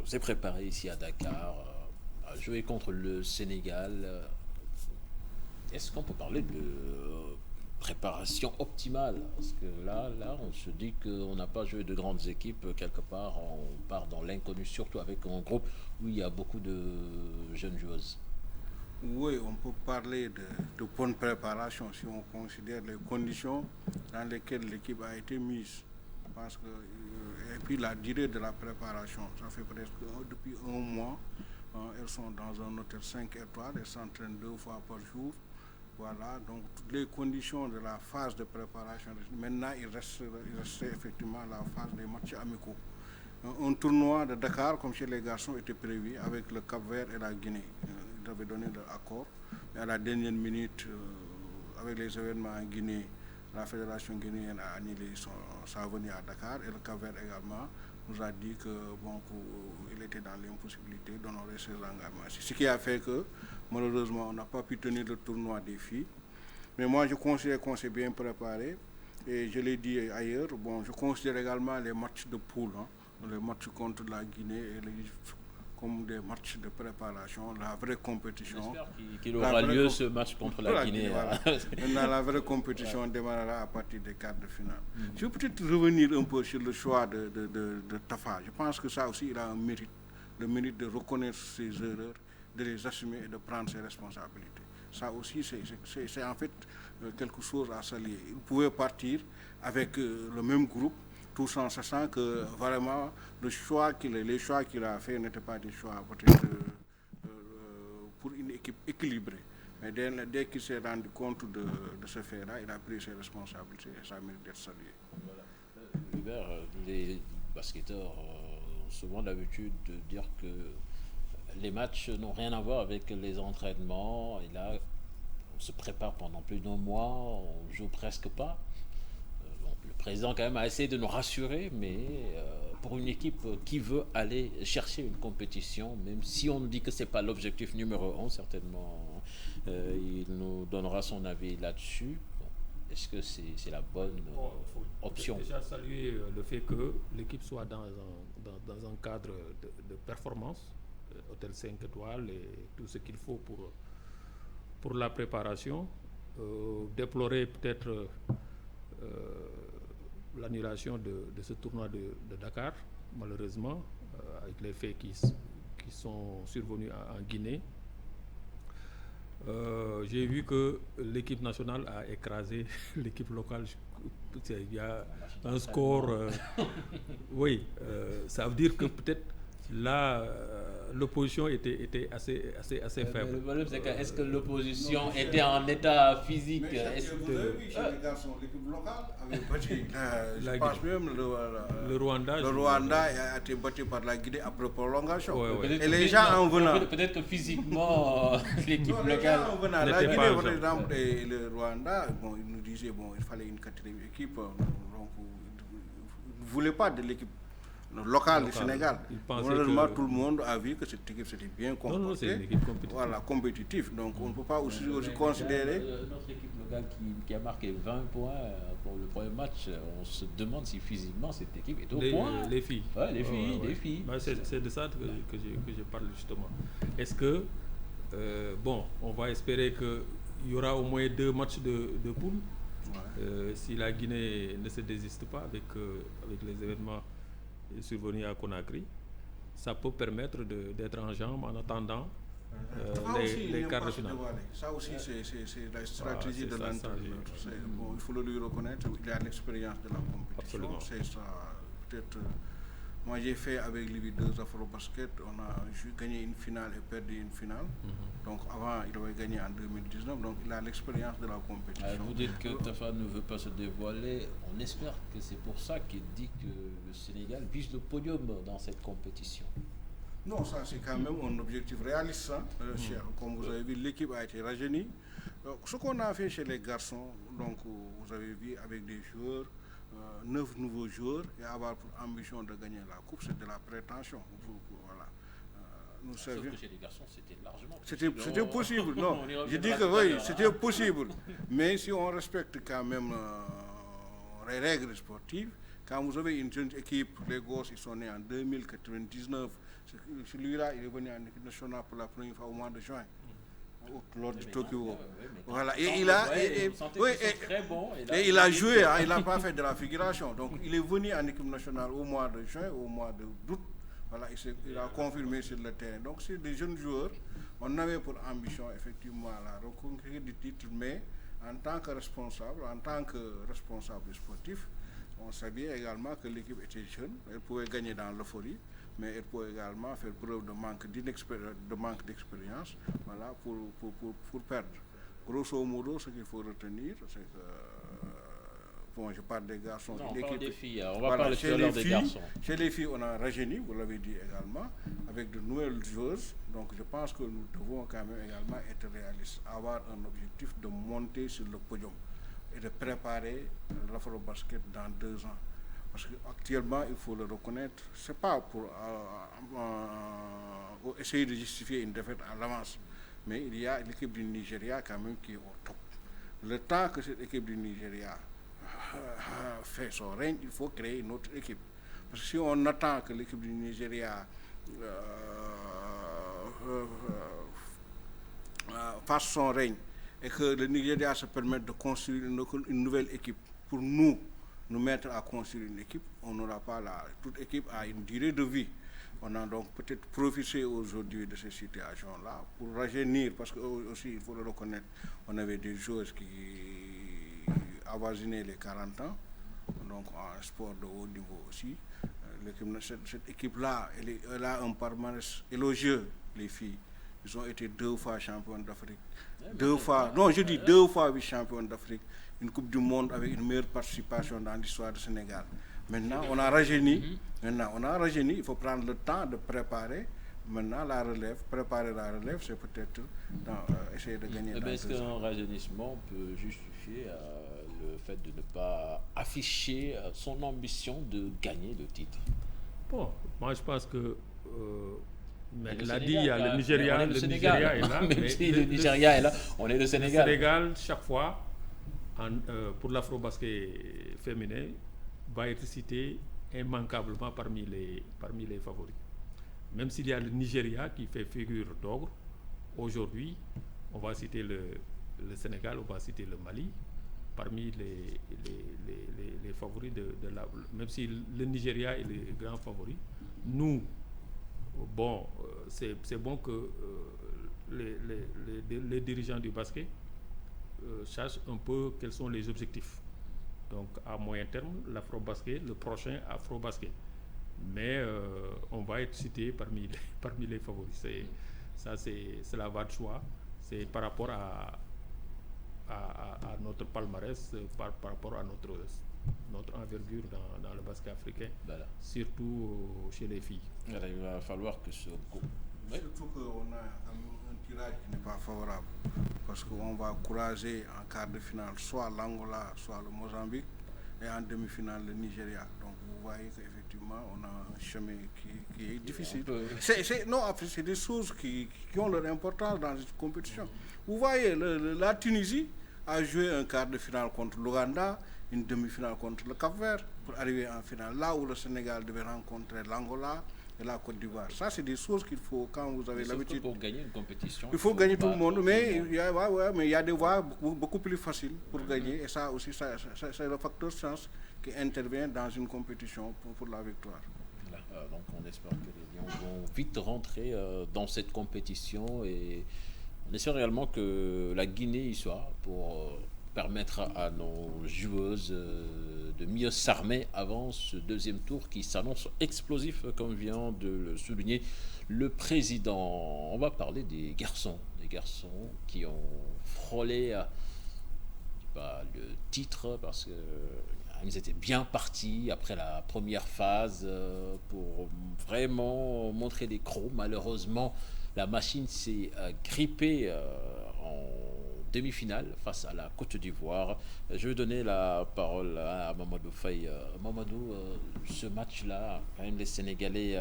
s'est préparée ici à Dakar à jouer contre le Sénégal. Est-ce qu'on peut parler de préparation optimale? Parce que là, on se dit qu'on n'a pas joué de grandes équipes. Quelque part, on part dans l'inconnu, surtout avec un groupe où il y a beaucoup de jeunes joueuses. Oui, on peut parler de bonne préparation si on considère les conditions dans lesquelles l'équipe a été mise. Parce que, et puis la durée de la préparation, ça fait presque depuis 1 mois. Elles sont dans un hôtel 5 étoiles, elles s'entraînent 2 fois par jour. Voilà, donc toutes les conditions de la phase de préparation. Maintenant, il reste effectivement la phase des matchs amicaux. Un tournoi de Dakar, comme chez les garçons, était prévu avec le Cap-Vert et la Guinée. Ils avaient donné leur accord. Mais à la dernière minute, avec les événements en Guinée, la fédération guinéenne a annulé sa venue à Dakar et le Cap-Vert également nous a dit que il était dans l'impossibilité d'honorer ses engagements. C'est ce qui a fait que malheureusement on n'a pas pu tenir le tournoi des filles. Mais moi je considère qu'on s'est bien préparé et je l'ai dit ailleurs. Je considère également les matchs de poule, les matchs contre la Guinée et comme des matchs de préparation, la vraie compétition. J'espère qu'il aura lieu ce match contre la Guinée. Voilà. Maintenant, la vraie compétition démarrera à partir des quarts de finale. Je vais peut-être revenir un peu sur le choix de Tafa. Je pense que ça aussi, il a un mérite. Le mérite de reconnaître ses erreurs, de les assumer et de prendre ses responsabilités. Ça aussi, c'est en fait quelque chose à saluer. Il pouvait partir avec le même groupe, tout en sachant que vraiment les choix qu'il a fait n'étaient pas des choix peut-être pour une équipe équilibrée. Mais dès qu'il s'est rendu compte de ce fait-là, il a pris ses responsabilités et ça mérite d'être salué. Hubert, les basketteurs ont souvent l'habitude de dire que les matchs n'ont rien à voir avec les entraînements. Et là, on se prépare pendant plus d'1 mois, on joue presque pas. Le président quand même a essayé de nous rassurer, mais pour une équipe qui veut aller chercher une compétition, même si on dit que c'est pas l'objectif numéro 1, certainement, il nous donnera son avis là-dessus. Est-ce que c'est la bonne option? Faut déjà saluer le fait que l'équipe soit dans un cadre de performance, hôtel 5 étoiles et tout ce qu'il faut pour la préparation. Déplorer peut-être l'annulation de ce tournoi de Dakar, malheureusement, avec les faits qui sont survenus en Guinée. J'ai vu que l'équipe nationale a écrasé l'équipe locale. Il y a un score. Oui, ça veut dire que peut-être là, l'opposition était assez faible. Le problème, c'est que est-ce que l'opposition était en état physique? Vous avez vu chez les garçons, l'équipe locale avait battu. Je pense même le Rwanda a été battu par la Guinée après prolongation. Et les gens en venant. Peut-être que physiquement, l'équipe locale. La Guinée, par exemple, et le Rwanda, ils nous disaient il fallait une 4e équipe. Donc, ils ne voulaient pas de l'équipe local du Sénégal. Malheureusement, tout le monde a vu que cette équipe s'était bien comportée. C'est une équipe compétitive. Voilà, compétitive. Donc on ne peut pas aussi considérer. Notre équipe locale qui a marqué 20 points pour le premier match, on se demande si physiquement cette équipe est au point. Les filles. Ouais, les filles. C'est de ça que je parle justement. Est-ce que, on va espérer que il y aura au moins 2 matchs de poule. Si la Guinée ne se désiste pas avec les événements survenus à Conakry, ça peut permettre d'être en jambes en attendant les quarts de finale. Ça aussi, c'est la stratégie de l'entraîneur. Bon, il faut le lui reconnaître, il a l'expérience de la compétition. C'est ça, peut-être. Moi, j'ai fait avec lui 2 Afro-Basket. On a gagné une finale et perdu une finale. Donc, avant, il avait gagné en 2019. Donc, il a l'expérience de la compétition. Vous dites que Tafa ne veut pas se dévoiler. On espère que c'est pour ça qu'il dit que le Sénégal vise le podium dans cette compétition. Non, ça c'est quand même un objectif réaliste, cher. Comme vous avez vu, l'équipe a été rajeunie. Ce qu'on a fait chez les garçons, donc vous avez vu avec des joueurs, 9 nouveaux joueurs, et avoir pour ambition de gagner la coupe, c'est de la prétention. Voilà. Sauf que chez les garçons, c'était largement possible. C'était possible, non. Je dis que oui, c'était possible. Mais si on respecte quand même les règles sportives, quand vous avez une jeune équipe, les gosses, ils sont nés en 2099. Celui-là, il est venu en équipe nationale pour la première fois au mois de juin, lors du Tokyo. Voilà. Et il a joué, il n'a pas fait de la figuration. Donc, il est venu en équipe nationale au mois de juin, au mois d'août. Voilà, il a confirmé sur le terrain. Donc, c'est des jeunes joueurs. On avait pour ambition, effectivement, la reconquête du titre, mais en tant que responsable sportif, on savait également que l'équipe était jeune, elle pouvait gagner dans l'euphorie, mais elle pouvait également faire preuve de manque d'expérience, voilà, pour perdre. Grosso modo, ce qu'il faut retenir, c'est que, bon, je parle des garçons. Non, on parle des filles, on va parler tout à l'heure des garçons. Chez les filles, on a rajeuni, vous l'avez dit également, avec de nouvelles joueuses, donc je pense que nous devons quand même également être réalistes, avoir un objectif de monter sur le podium et de préparer l'Afro-Basket dans 2 ans. Parce qu'actuellement, il faut le reconnaître, ce n'est pas pour essayer de justifier une défaite à l'avance, mais il y a l'équipe du Nigeria quand même qui est au top. Le temps que cette équipe du Nigeria fait son règne, il faut créer une autre équipe. Parce que si on attend que l'équipe du Nigeria fasse son règne, et que le Nigeria se permette de construire une nouvelle équipe pour nous mettre à construire une équipe, on n'aura pas toute équipe a une durée de vie. On a donc peut-être profité aujourd'hui de ces situations-là pour rajeunir, parce que aussi, il faut le reconnaître, on avait des joueurs qui avoisinaient les 40 ans, donc en sport de haut niveau aussi. Cette équipe-là, elle a un palmarès élogieux, les filles. Ils ont été 2 fois champions d'Afrique. 2 fois vice-champions d'Afrique. Une Coupe du Monde avec une meilleure participation dans l'histoire du Sénégal. Maintenant, on a rajeuni. Il faut prendre le temps de préparer. Maintenant, la relève. Préparer la relève, c'est peut-être essayer de gagner. Est-ce qu'un rajeunissement peut justifier le fait de ne pas afficher son ambition de gagner le titre? Bon, moi je pense que... il l'a dit, il y a le Nigeria. Le Nigeria est là. Même si le Nigeria est là, on est le Sénégal. Le Sénégal, chaque fois, pour l'Afro-Basket féminin, va être cité immanquablement parmi les favoris. Même s'il y a le Nigeria qui fait figure d'ogre, aujourd'hui, on va citer le Sénégal, on va citer le Mali, parmi les favoris de la... Même si le Nigeria est le grand favori, nous, bon, c'est bon que les dirigeants du basket sachent un peu quels sont les objectifs. Donc, à moyen terme, l'Afro-Basket, le prochain Afro-Basket. Mais on va être cité parmi les favoris. C'est la voie de choix. C'est par rapport à notre palmarès, par rapport à notre envergure dans le basket africain, voilà. Surtout chez les filles. Alors, il va falloir que ce... Surtout qu'on a un tirage qui n'est pas favorable, parce qu'on va courager en quart de finale soit l'Angola, soit le Mozambique, et en demi-finale le Nigeria. Donc vous voyez qu'effectivement on a un chemin qui est difficile. C'est des choses qui ont leur importance dans cette compétition. Vous voyez, la Tunisie a joué un quart de finale contre l'Ouganda, une demi-finale contre le Cap-Vert pour arriver en finale. Là où le Sénégal devait rencontrer l'Angola, et la Côte d'Ivoire. Ça, c'est des choses qu'il faut, quand vous avez l'habitude... Pour gagner une compétition... Il faut gagner tout le monde, mais il y a des voies beaucoup plus faciles pour gagner. Et ça aussi, c'est le facteur chance qui intervient dans une compétition pour la victoire. Donc on espère que les Lions vont vite rentrer dans cette compétition et on espère réellement que la Guinée y soit pour permettre à nos joueuses de mieux s'armer avant ce deuxième tour qui s'annonce explosif comme vient de le souligner le président. On va parler des garçons qui ont frôlé le titre parce que ils étaient bien partis après la première phase pour vraiment montrer des crocs. Malheureusement, la machine s'est grippée en demi-finale face à la Côte d'Ivoire. Je vais donner la parole à Mamadou Faye. Mamadou, ce match-là, quand même, les Sénégalais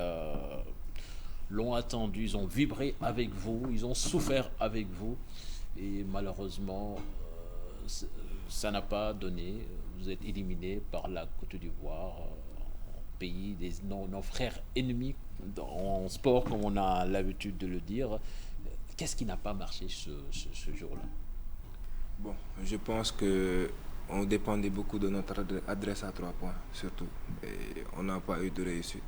l'ont attendu, ils ont vibré avec vous, ils ont souffert avec vous. Et malheureusement, ça n'a pas donné. Vous êtes éliminé par la Côte d'Ivoire, pays des nos frères ennemis en sport, comme on a l'habitude de le dire. Qu'est-ce qui n'a pas marché ce jour-là? Bon, je pense qu'on dépendait beaucoup de notre adresse à 3 points, surtout. Et on n'a pas eu de réussite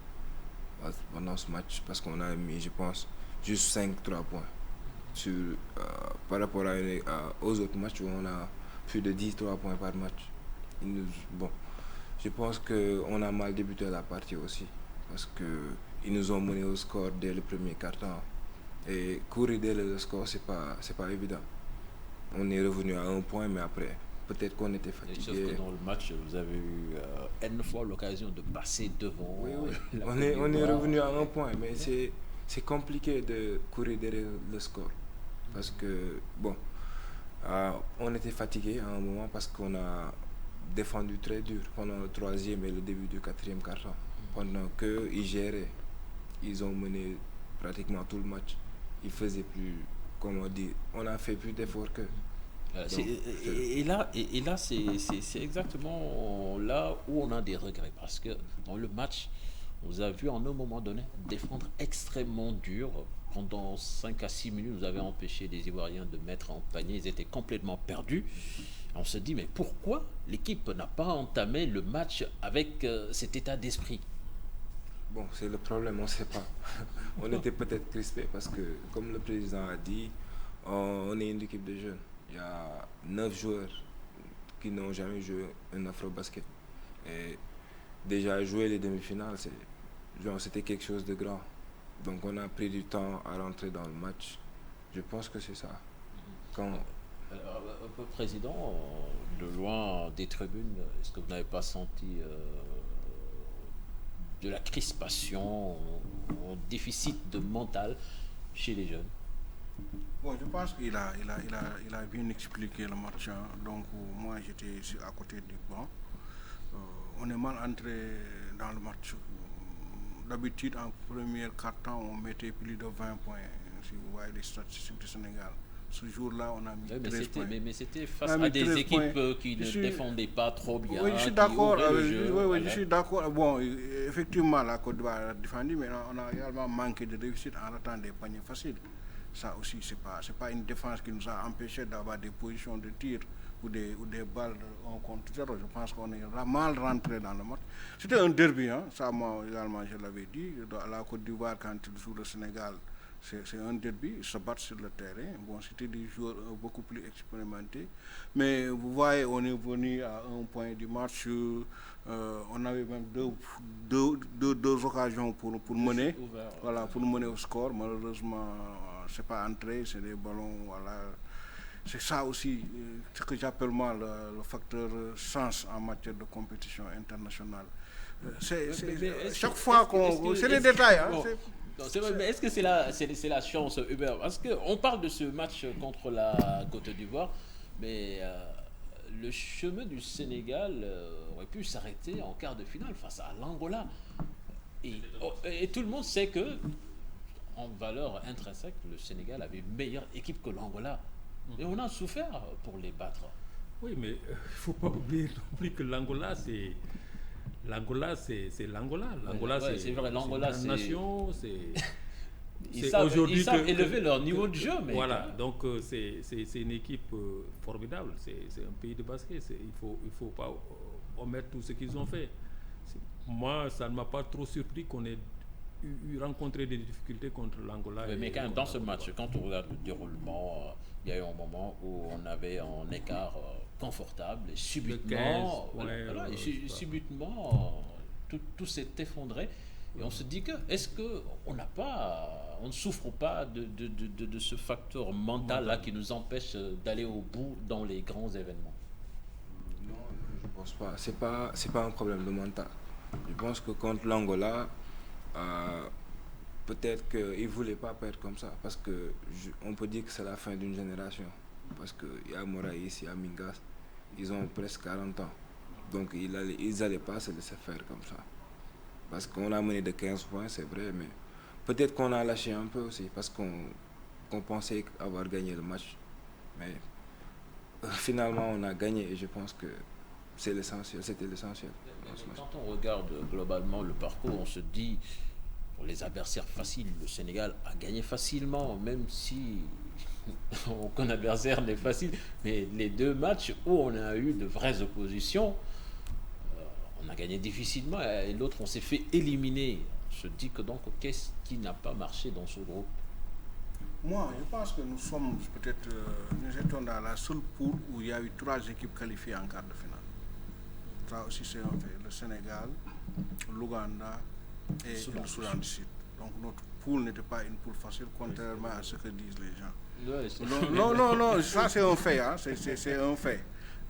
pendant ce match parce qu'on a mis, je pense, juste 5-3 points par rapport aux autres matchs où on a plus de 10-3 points par match. Je pense qu'on a mal débuté la partie aussi parce qu'ils nous ont mené au score dès le premier quart-temps. Et courir dès le score, c'est pas évident. On est revenu à 1 point, mais après, peut-être qu'on était fatigué. Sauf que dans le match, vous avez eu N fois l'occasion de passer devant. Oui. On est revenu à 1 point, mais c'est compliqué de courir derrière le score. Parce que, on était fatigué à un moment parce qu'on a défendu très dur pendant le 3e et le début du 4e quart-temps. Pendant qu'ils géraient, ils ont mené pratiquement tout le match. Ils faisaient plus, comme on dit, on a fait plus d'efforts qu'eux. Et là, c'est exactement là où on a des regrets. Parce que dans le match, on vous a vu en un moment donné défendre extrêmement dur. Pendant 5 à 6 minutes, vous avez empêché les Ivoiriens de mettre en panier. Ils étaient complètement perdus. On se dit, mais pourquoi l'équipe n'a pas entamé le match avec cet état d'esprit? Bon, c'est le problème, on ne sait pas. On était peut-être crispés parce que, comme le président a dit, on est une équipe de jeunes. Il y a 9 joueurs qui n'ont jamais joué un afro-basket. Et déjà, jouer les demi-finales, c'était quelque chose de grand. Donc on a pris du temps à rentrer dans le match. Je pense que c'est ça. Président, de loin des tribunes, est-ce que vous n'avez pas senti de la crispation, un déficit de mental chez les jeunes? Bon, je pense qu'il a bien expliqué le match. Donc moi j'étais à côté du banc. On est mal entré dans le match. D'habitude, en première quart-temps, on mettait plus de 20 points, si vous voyez les statistiques du Sénégal. Ce jour-là, on a mis 13 points. Mais c'était face à des équipes qui ne défendaient pas trop bien. Oui, je suis d'accord. Je suis d'accord. Bon, effectivement, la Côte d'Ivoire a défendu, mais on a également manqué de réussite en ratant des paniers faciles. Ça aussi, c'est pas une défense qui nous a empêché d'avoir des positions de tir ou des balles en contre 0. Je pense qu'on est mal rentré dans le match. C'était un derby, ça moi également je l'avais dit. La Côte d'Ivoire, quand ils jouent le Sénégal, c'est un derby, ils se battent sur le terrain. Bon, c'était des joueurs beaucoup plus expérimentés. Mais vous voyez, on est venu à 1 point du match. On avait même deux occasions pour mener. Voilà, pour mener au score. Malheureusement, c'est pas entré, c'est des ballons, voilà. C'est ça aussi, ce que j'appelle moi le facteur chance en matière de compétition internationale. Chaque fois qu'on... C'est les détails. Mais est-ce que c'est la chance, Hubert? Parce qu'on parle de ce match contre la Côte d'Ivoire, mais le chemin du Sénégal aurait pu s'arrêter en quart de finale face à l'Angola. Et tout le monde sait que, en valeur intrinsèque, le Sénégal avait une meilleure équipe que l'Angola. Et on a souffert pour les battre. Oui, mais il ne faut pas oublier non plus que l'Angola, c'est L'Angola, c'est l'Angola. L'Angola, Ouais, c'est vrai, l'Angola, c'est une nation, c'est... Ils savent élever leur niveau de jeu. Mais voilà, donc c'est une équipe formidable. C'est un pays de basket. Il faut pas omettre tout ce qu'ils ont fait. Moi, ça ne m'a pas trop surpris qu'on ait rencontré des difficultés contre l'Angola. Mais quand même, dans ce match, quand on regarde le déroulement, il y a eu un moment où on avait un écart confortable et subitement, subitement tout s'est effondré. Et on se dit que, est-ce qu'on ne souffre pas de ce facteur mental là qui nous empêche d'aller au bout dans les grands événements? Non, je ne pense pas. C'est pas un problème de mental. Je pense que contre l'Angola, peut-être qu'ils ne voulaient pas perdre comme ça. Parce qu'on peut dire que c'est la fin d'une génération. Parce qu'il y a Moraïs, il y a Mingas, ils ont presque 40 ans. Donc ils n'allaient pas se laisser faire comme ça. Parce qu'on a mené de 15 points, c'est vrai, mais peut-être qu'on a lâché un peu aussi, parce qu'on pensait avoir gagné le match. Mais finalement, on a gagné et je pense que c'était l'essentiel. Quand on regarde globalement le parcours, on se dit, pour les adversaires faciles, le Sénégal a gagné facilement, même si aucun adversaire n'est facile. Mais les deux matchs où on a eu de vraies oppositions, on a gagné difficilement et l'autre on s'est fait éliminer. Je dis que donc qu'est-ce qui n'a pas marché dans ce groupe? Moi, je pense que nous sommes peut-être nous étions dans la seule poule où il y a eu 3 équipes qualifiées en quart de finale. Ça aussi c'est un fait. Le Sénégal, l'Ouganda et le Soudan du Sud. Donc notre poule n'était pas une poule facile, contrairement à ce que disent les gens. Non, ça c'est un fait, hein. C'est un fait.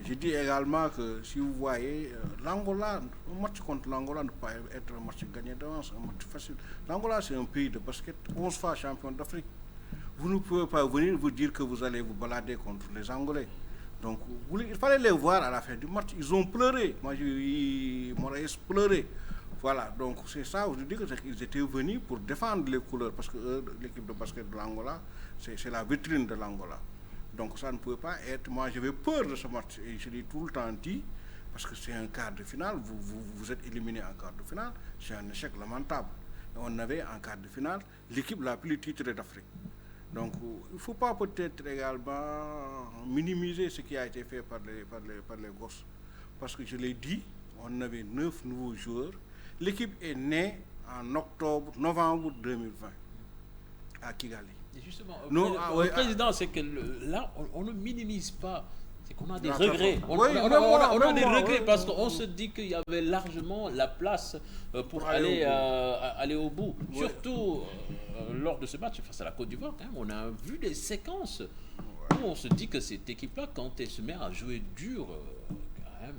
Je dis également que si vous voyez l'Angola, un match contre l'Angola ne peut pas être un match gagné d'avance, un match facile. L'Angola c'est un pays de basket, 11 fois champion d'Afrique. Vous ne pouvez pas venir vous dire que vous allez vous balader contre les Angolais. Donc il fallait les voir à la fin du match, ils ont pleuré. Moi j'ai vu Moraïs pleurer. Voilà, donc c'est ça où je dis qu'ils étaient venus pour défendre les couleurs, parce que l'équipe de basket de l'Angola, c'est la vitrine de l'Angola. Donc ça ne pouvait pas être, moi j'avais peur de ce match, et je l'ai tout le temps dit, parce que c'est un quart de finale, vous êtes éliminé en quart de finale, c'est un échec lamentable. Et on avait en quart de finale l'équipe la plus titrée d'Afrique. Donc il ne faut pas peut-être également minimiser ce qui a été fait par les gosses. Parce que je l'ai dit, on avait 9 nouveaux joueurs. L'équipe est née en novembre 2020 à Kigali. Et justement, le président, c'est que là, on ne minimise pas. C'est qu'on a des regrets. On a des regrets parce qu'on se dit qu'il y avait largement la place pour aller au bout. Surtout lors de ce match face à la Côte d'Ivoire, quand même, on a vu des séquences où on se dit que cette équipe-là, quand elle se met à jouer dur, quand même,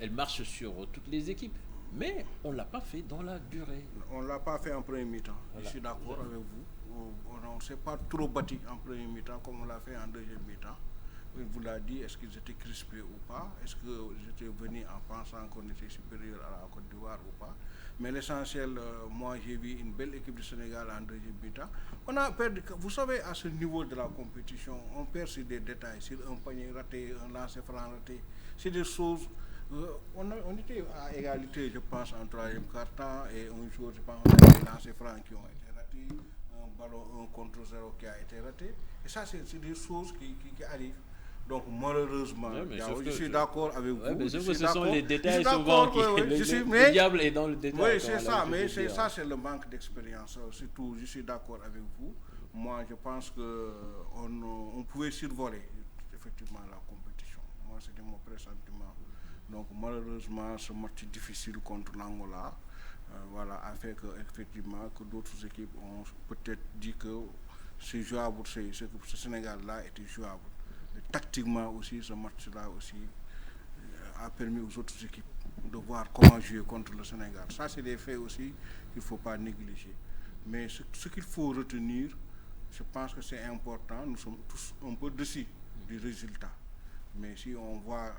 elle marche sur toutes les équipes. Mais on ne l'a pas fait dans la durée. On ne l'a pas fait en premier mi-temps. Voilà. Je suis d'accord avec vous. On ne s'est pas trop battu en premier mi-temps comme on l'a fait en deuxième mi-temps. Il vous l'a dit, est-ce qu'ils étaient crispés ou pas? Est-ce qu'ils étaient venus en pensant qu'on était supérieur à la Côte d'Ivoire ou pas? Mais l'essentiel, moi j'ai vu une belle équipe du Sénégal en deuxième mi-temps. On a perdu, vous savez, à ce niveau de la compétition, on perd sur des détails, sur un panier raté, un lancer franc raté. C'est des choses... on était à égalité, je pense, en troisième quart-temps, et un jour, je pense, on a des lancers francs qui ont été ratés, un ballon 1 contre 0 qui a été raté. Et ça, c'est des choses qui arrivent. Donc malheureusement, je suis d'accord avec vous. Mais ce sont les détails souvent le diable est dans le détail. Oui, c'est ça, mais c'est le manque d'expérience. Surtout, je suis d'accord avec vous. Moi, je pense qu'on pouvait survoler effectivement la compétition. Moi, c'était mon pressentiment. Donc malheureusement, ce match difficile contre l'Angola a fait que d'autres équipes ont peut-être dit que c'est jouable, ce Sénégal-là était jouable. Et tactiquement aussi, ce match-là aussi a permis aux autres équipes de voir comment jouer contre le Sénégal. Ça, c'est des faits aussi qu'il ne faut pas négliger. Mais ce qu'il faut retenir, je pense que c'est important. Nous sommes tous un peu déçus du résultat. Mais si on voit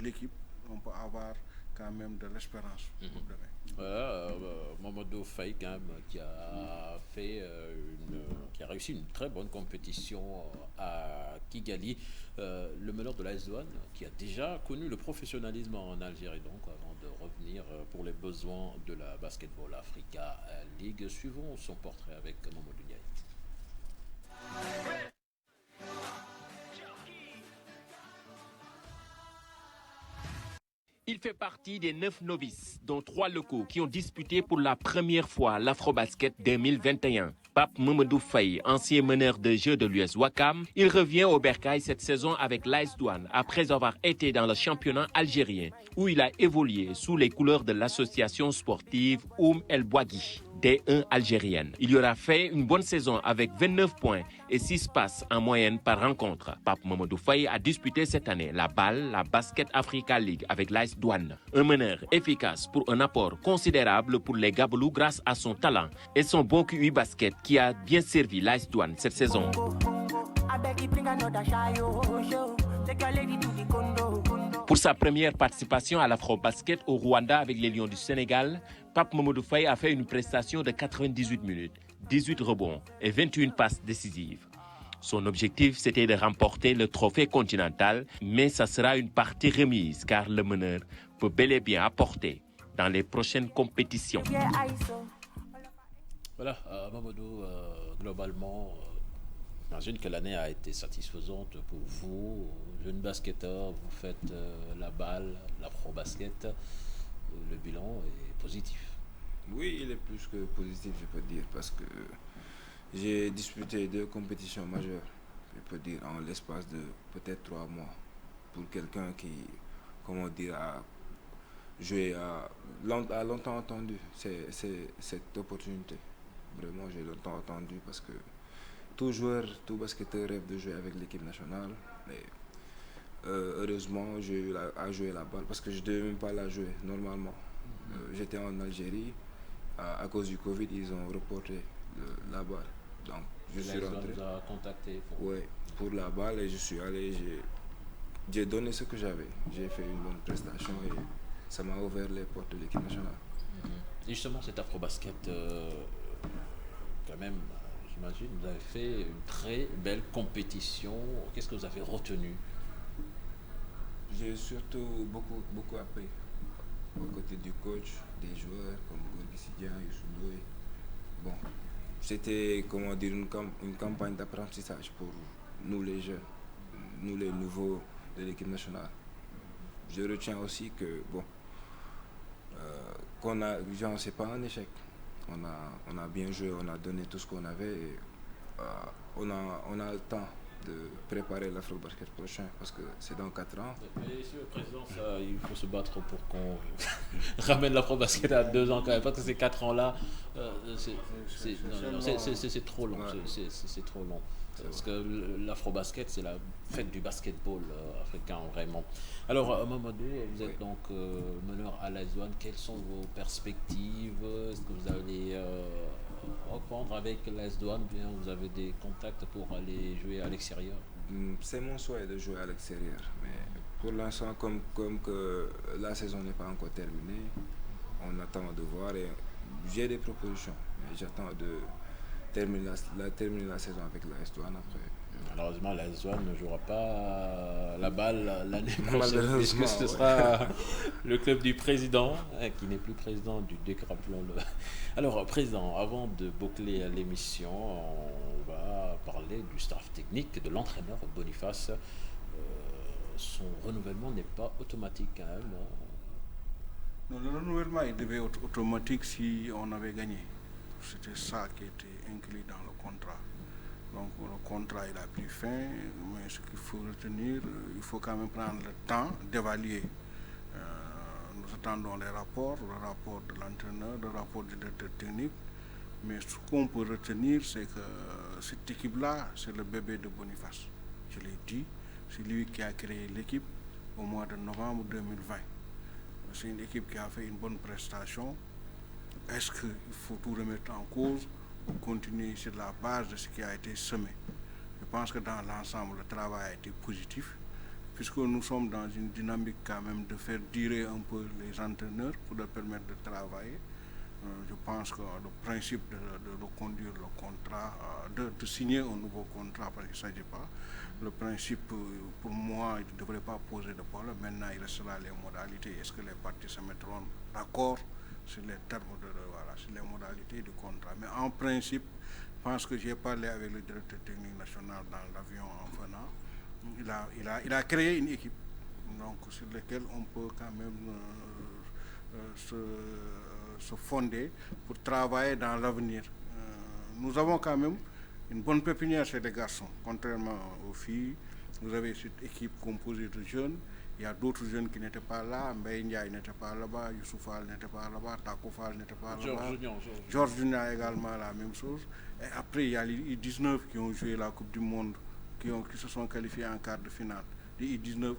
l'équipe, on peut avoir quand même de l'espérance pour demain. Voilà, Mamadou Faye quand même, qui a réussi une très bonne compétition à Kigali, le meneur de l'AS Douanes qui a déjà connu le professionnalisme en Algérie, donc avant de revenir pour les besoins de la Basketball Africa League. Suivons son portrait avec Mamadou Ndiaye. Il fait partie des 9 novices, dont 3 locaux, qui ont disputé pour la première fois l'Afrobasket 2021. Pape Mamadou Faye, ancien meneur de jeu de l'US Ouakam, il revient au Bercail cette saison avec l'AS Douanes après avoir été dans le championnat algérien, où il a évolué sous les couleurs de l'association sportive El Bouagui, D1 algérienne. Il y aura fait une bonne saison avec 29 points et 6 passes en moyenne par rencontre. Pape Mamadou Faye a disputé cette année la BAL, la Basket Africa League avec l'AS Douanes. Un meneur efficace pour un apport considérable pour les Gabelous grâce à son talent et son bon QI basket qui a bien servi l'AS Douanes cette saison. Pour sa première participation à l'Afrobasket au Rwanda avec les Lions du Sénégal, Pape Mamadou Faye a fait une prestation de 98 minutes, 18 rebonds et 21 passes décisives. Son objectif, c'était de remporter le trophée continental, mais ça sera une partie remise car le meneur peut bel et bien apporter dans les prochaines compétitions. Voilà, Mamadou, globalement, j'imagine que l'année a été satisfaisante pour vous, jeune basketteur, vous faites la balle, l'afro-basket, le bilan est positif. Oui, il est plus que positif, je peux dire, parce que j'ai disputé 2 compétitions majeures, je peux dire, en l'espace de peut-être 3 mois. Pour quelqu'un qui, comment dire, a joué, a longtemps attendu cette opportunité. Vraiment, j'ai longtemps attendu parce que tout joueur, tout basketteur rêve de jouer avec l'équipe nationale. Et, heureusement, j'ai eu à jouer la balle parce que je ne devais même pas la jouer normalement. J'étais en Algérie. À cause du Covid, ils ont reporté la balle. Donc, je suis rentré. Vous a contacté pour la balle et je suis allé. J'ai donné ce que j'avais. J'ai fait une bonne prestation et ça m'a ouvert les portes de l'équipe nationale. Et justement, cet afro-basket, quand même, j'imagine, vous avez fait une très belle compétition. Qu'est-ce que vous avez retenu? J'ai surtout beaucoup appris aux côtés du coach, des joueurs comme Gorgui Sidian, Youssou Ndoye. Bon, c'était, comment dire, une campagne d'apprentissage pour nous les jeunes, nous les nouveaux de l'équipe nationale. Je retiens aussi que, bon, c'est pas un échec. On a bien joué, on a donné tout ce qu'on avait et on a le temps de préparer l'Afro-Basket prochain parce que c'est dans 4 ans. Mais Monsieur le Président, il faut se battre pour qu'on ramène l'Afro-Basket à 2 ans quand même, parce que ces 4 ans-là, c'est trop long. C'est trop long. Parce que l'Afro-Basket, c'est la fête du basketball africain, vraiment. Alors, Mamadou, vous êtes donc meneur à l'AS Douanes. Quelles sont vos perspectives? Est-ce que vous allez reprendre avec l'AS Douanes? Bien, vous avez des contacts pour aller jouer à l'extérieur? C'est mon souhait de jouer à l'extérieur. Mais pour l'instant, comme que la saison n'est pas encore terminée, on attend de voir. Et j'ai des propositions, mais j'attends de terminer la saison avec l'AS Douanes après. Malheureusement, l'AS Douanes ne jouera pas la balle l'année prochaine, puisque ce sera le club du président, qui n'est plus président du DEC, rappelons-le. Alors, président, avant de boucler l'émission, on va parler du staff technique, de l'entraîneur Boniface. Son renouvellement n'est pas automatique quand même. Non, le renouvellement il devait être automatique si on avait gagné. C'était ça qui était inclus dans le contrat. Donc le contrat il a pris fin, mais ce qu'il faut retenir, il faut quand même prendre le temps d'évaluer. Nous attendons les rapports, le rapport de l'entraîneur, le rapport du directeur technique, mais ce qu'on peut retenir, c'est que cette équipe-là, c'est le bébé de Boniface. Je l'ai dit, c'est lui qui a créé l'équipe au mois de novembre 2020. C'est une équipe qui a fait une bonne prestation. Est-ce qu'il faut tout remettre en cause ou continuer sur la base de ce qui a été semé? Je pense que dans l'ensemble, le travail a été positif, puisque nous sommes dans une dynamique quand même de faire durer un peu les entraîneurs pour leur permettre de travailler. Je pense que le principe de conduire le contrat, de signer un nouveau contrat, parce qu'il ne s'agit pas, le principe, pour moi, il ne devrait pas poser de problème. Maintenant, il restera les modalités. Est-ce que les parties se mettront d'accord sur les termes, sur les modalités du contrat? Mais en principe, je pense que j'ai parlé avec le directeur technique national dans l'avion en venant. Il a créé une équipe donc, sur laquelle on peut quand même se fonder pour travailler dans l'avenir. Nous avons quand même une bonne pépinière chez les garçons, contrairement aux filles. Vous avez cette équipe composée de jeunes. Il y a d'autres jeunes qui n'étaient pas là. Mbaye Ndiaye n'était pas là-bas, Youssouf Fall n'était pas là-bas, Tako Fall n'était pas là-bas. Georges Junior également la même chose. Et après, il y a les U19 qui ont joué la Coupe du Monde, qui se sont qualifiés en quart de finale. Les U19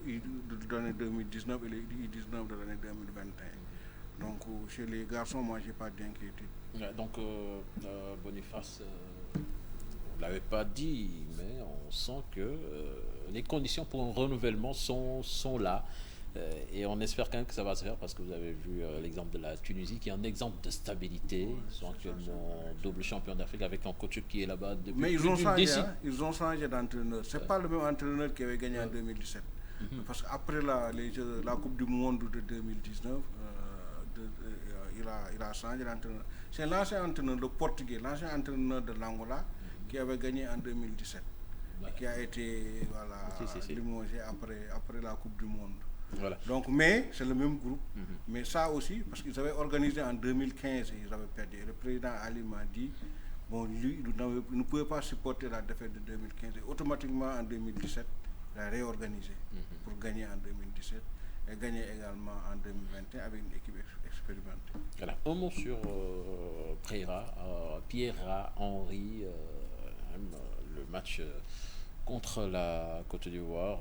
de l'année 2019 et les U19 de l'année 2021. Donc, chez les garçons, moi, je n'ai pas d'inquiétude. Donc, Boniface, on ne l'avait pas dit, mais on sent que les conditions pour un renouvellement sont là. Et on espère quand même que ça va se faire parce que vous avez vu l'exemple de la Tunisie qui est un exemple de stabilité. Ils sont actuellement double champion d'Afrique avec un coach qui est là-bas depuis mais plus d'une décennie. Ils ont changé d'entraîneur. Ce n'est pas le même entraîneur qui avait gagné en 2017. Parce qu'après la Coupe du Monde de 2019, il a changé d'entraîneur. C'est l'ancien entraîneur, le Portugais, l'ancien entraîneur de l'Angola qui avait gagné en 2017 et qui a été limogé après la Coupe du Monde. Voilà. Donc, mais c'est le même groupe. Mais ça aussi, parce qu'ils avaient organisé en 2015 et ils avaient perdu. Le président Ali m'a dit, bon, lui, il ne pouvait pas supporter la défaite de 2015. Et automatiquement, en 2017, il a réorganisé pour gagner en 2017 et gagner également en 2021 avec une équipe expérimentée. Voilà. Un mot sur Pierre Henry, le match contre la Côte d'Ivoire,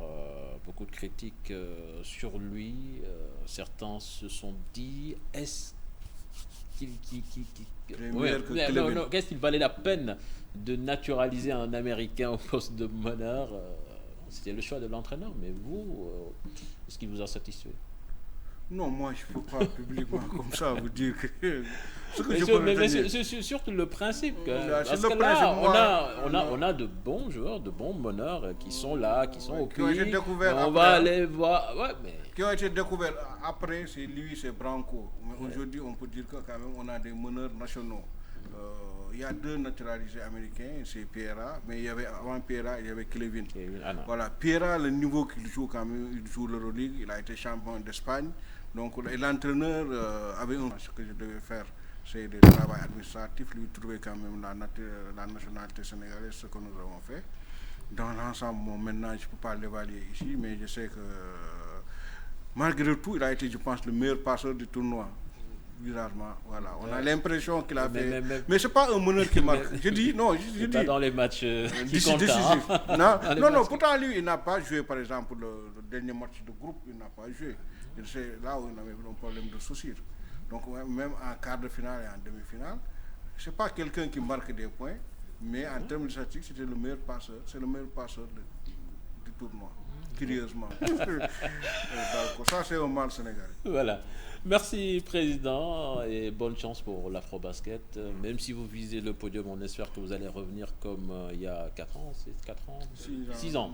beaucoup de critiques sur lui. Certains se sont dit, est-ce qu'est-ce qu'il valait la peine de naturaliser un Américain au poste de meneur? C'était le choix de l'entraîneur, mais vous, est-ce qu'il vous a satisfait? Non, moi, je ne peux pas publiquement comme ça vous dire que... C'est surtout le principe. Parce que là, on a de bons joueurs, de bons meneurs qui sont là, qui sont au pays. On va aller voir... Ouais, mais... Qui ont été découverts après, c'est lui, c'est Branco. Mais aujourd'hui, on peut dire que quand même, on a des meneurs nationaux. Il y a deux naturalisés américains, c'est Piera, mais avant Piera, il y avait Clevin. Voilà, Piera, le niveau qu'il joue quand même, il joue l'Euroleague, il a été champion d'Espagne. Donc l'entraîneur avait ce que je devais faire, c'est du travail administratif, lui trouver quand même la nationalité sénégalaise, ce que nous avons fait. Dans l'ensemble, maintenant, je ne peux pas l'évaluer ici, mais je sais que malgré tout, il a été, je pense, le meilleur passeur du tournoi. Bizarrement, voilà. On a l'impression qu'il a fait... Mais ce n'est pas un meneur qui marque. Je dis, non, je dis... Pas dans les matchs décisifs. Non, pourtant, lui, il n'a pas joué, par exemple, le dernier match de groupe, il n'a pas joué. C'est là où on avait un problème de soucis. Donc, même en quart de finale et en demi-finale, ce n'est pas quelqu'un qui marque des points, mais en termes de statistiques, c'était le meilleur passeur. C'est le meilleur passeur du tournoi, curieusement. Donc, ça, c'est un mal sénégalais. Voilà. Merci, Président, et bonne chance pour l'Afrobasket. Même si vous visez le podium, on espère que vous allez revenir comme il y a 4 ans, c'est 4 ans 6 ans.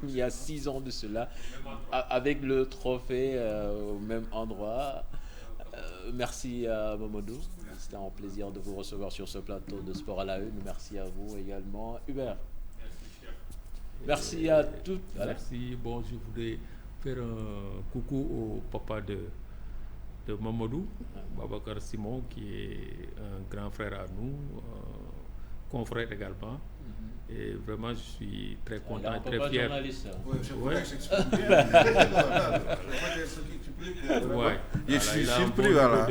Il y a 6 ans de cela, avec le trophée au même endroit. Merci à Mamadou. C'était un plaisir de vous recevoir sur ce plateau de Sport à la Une. Merci à vous également. Hubert. Merci à toutes. Merci. Bon, je voudrais faire un coucou au papa de Mamadou, Babacar Simon, qui est un grand frère à nous, confrère également. Et vraiment, je suis très content et très fier. Je suis surpris, voilà.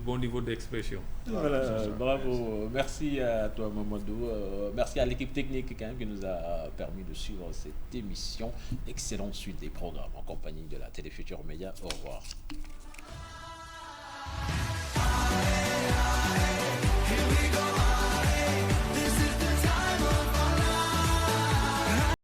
Bon niveau d'expression. Voilà, bravo. Merci à toi, Mamadou. Merci à l'équipe technique quand même qui nous a permis de suivre cette émission. Excellente suite des programmes en compagnie de la Télé Futur Média. Au revoir.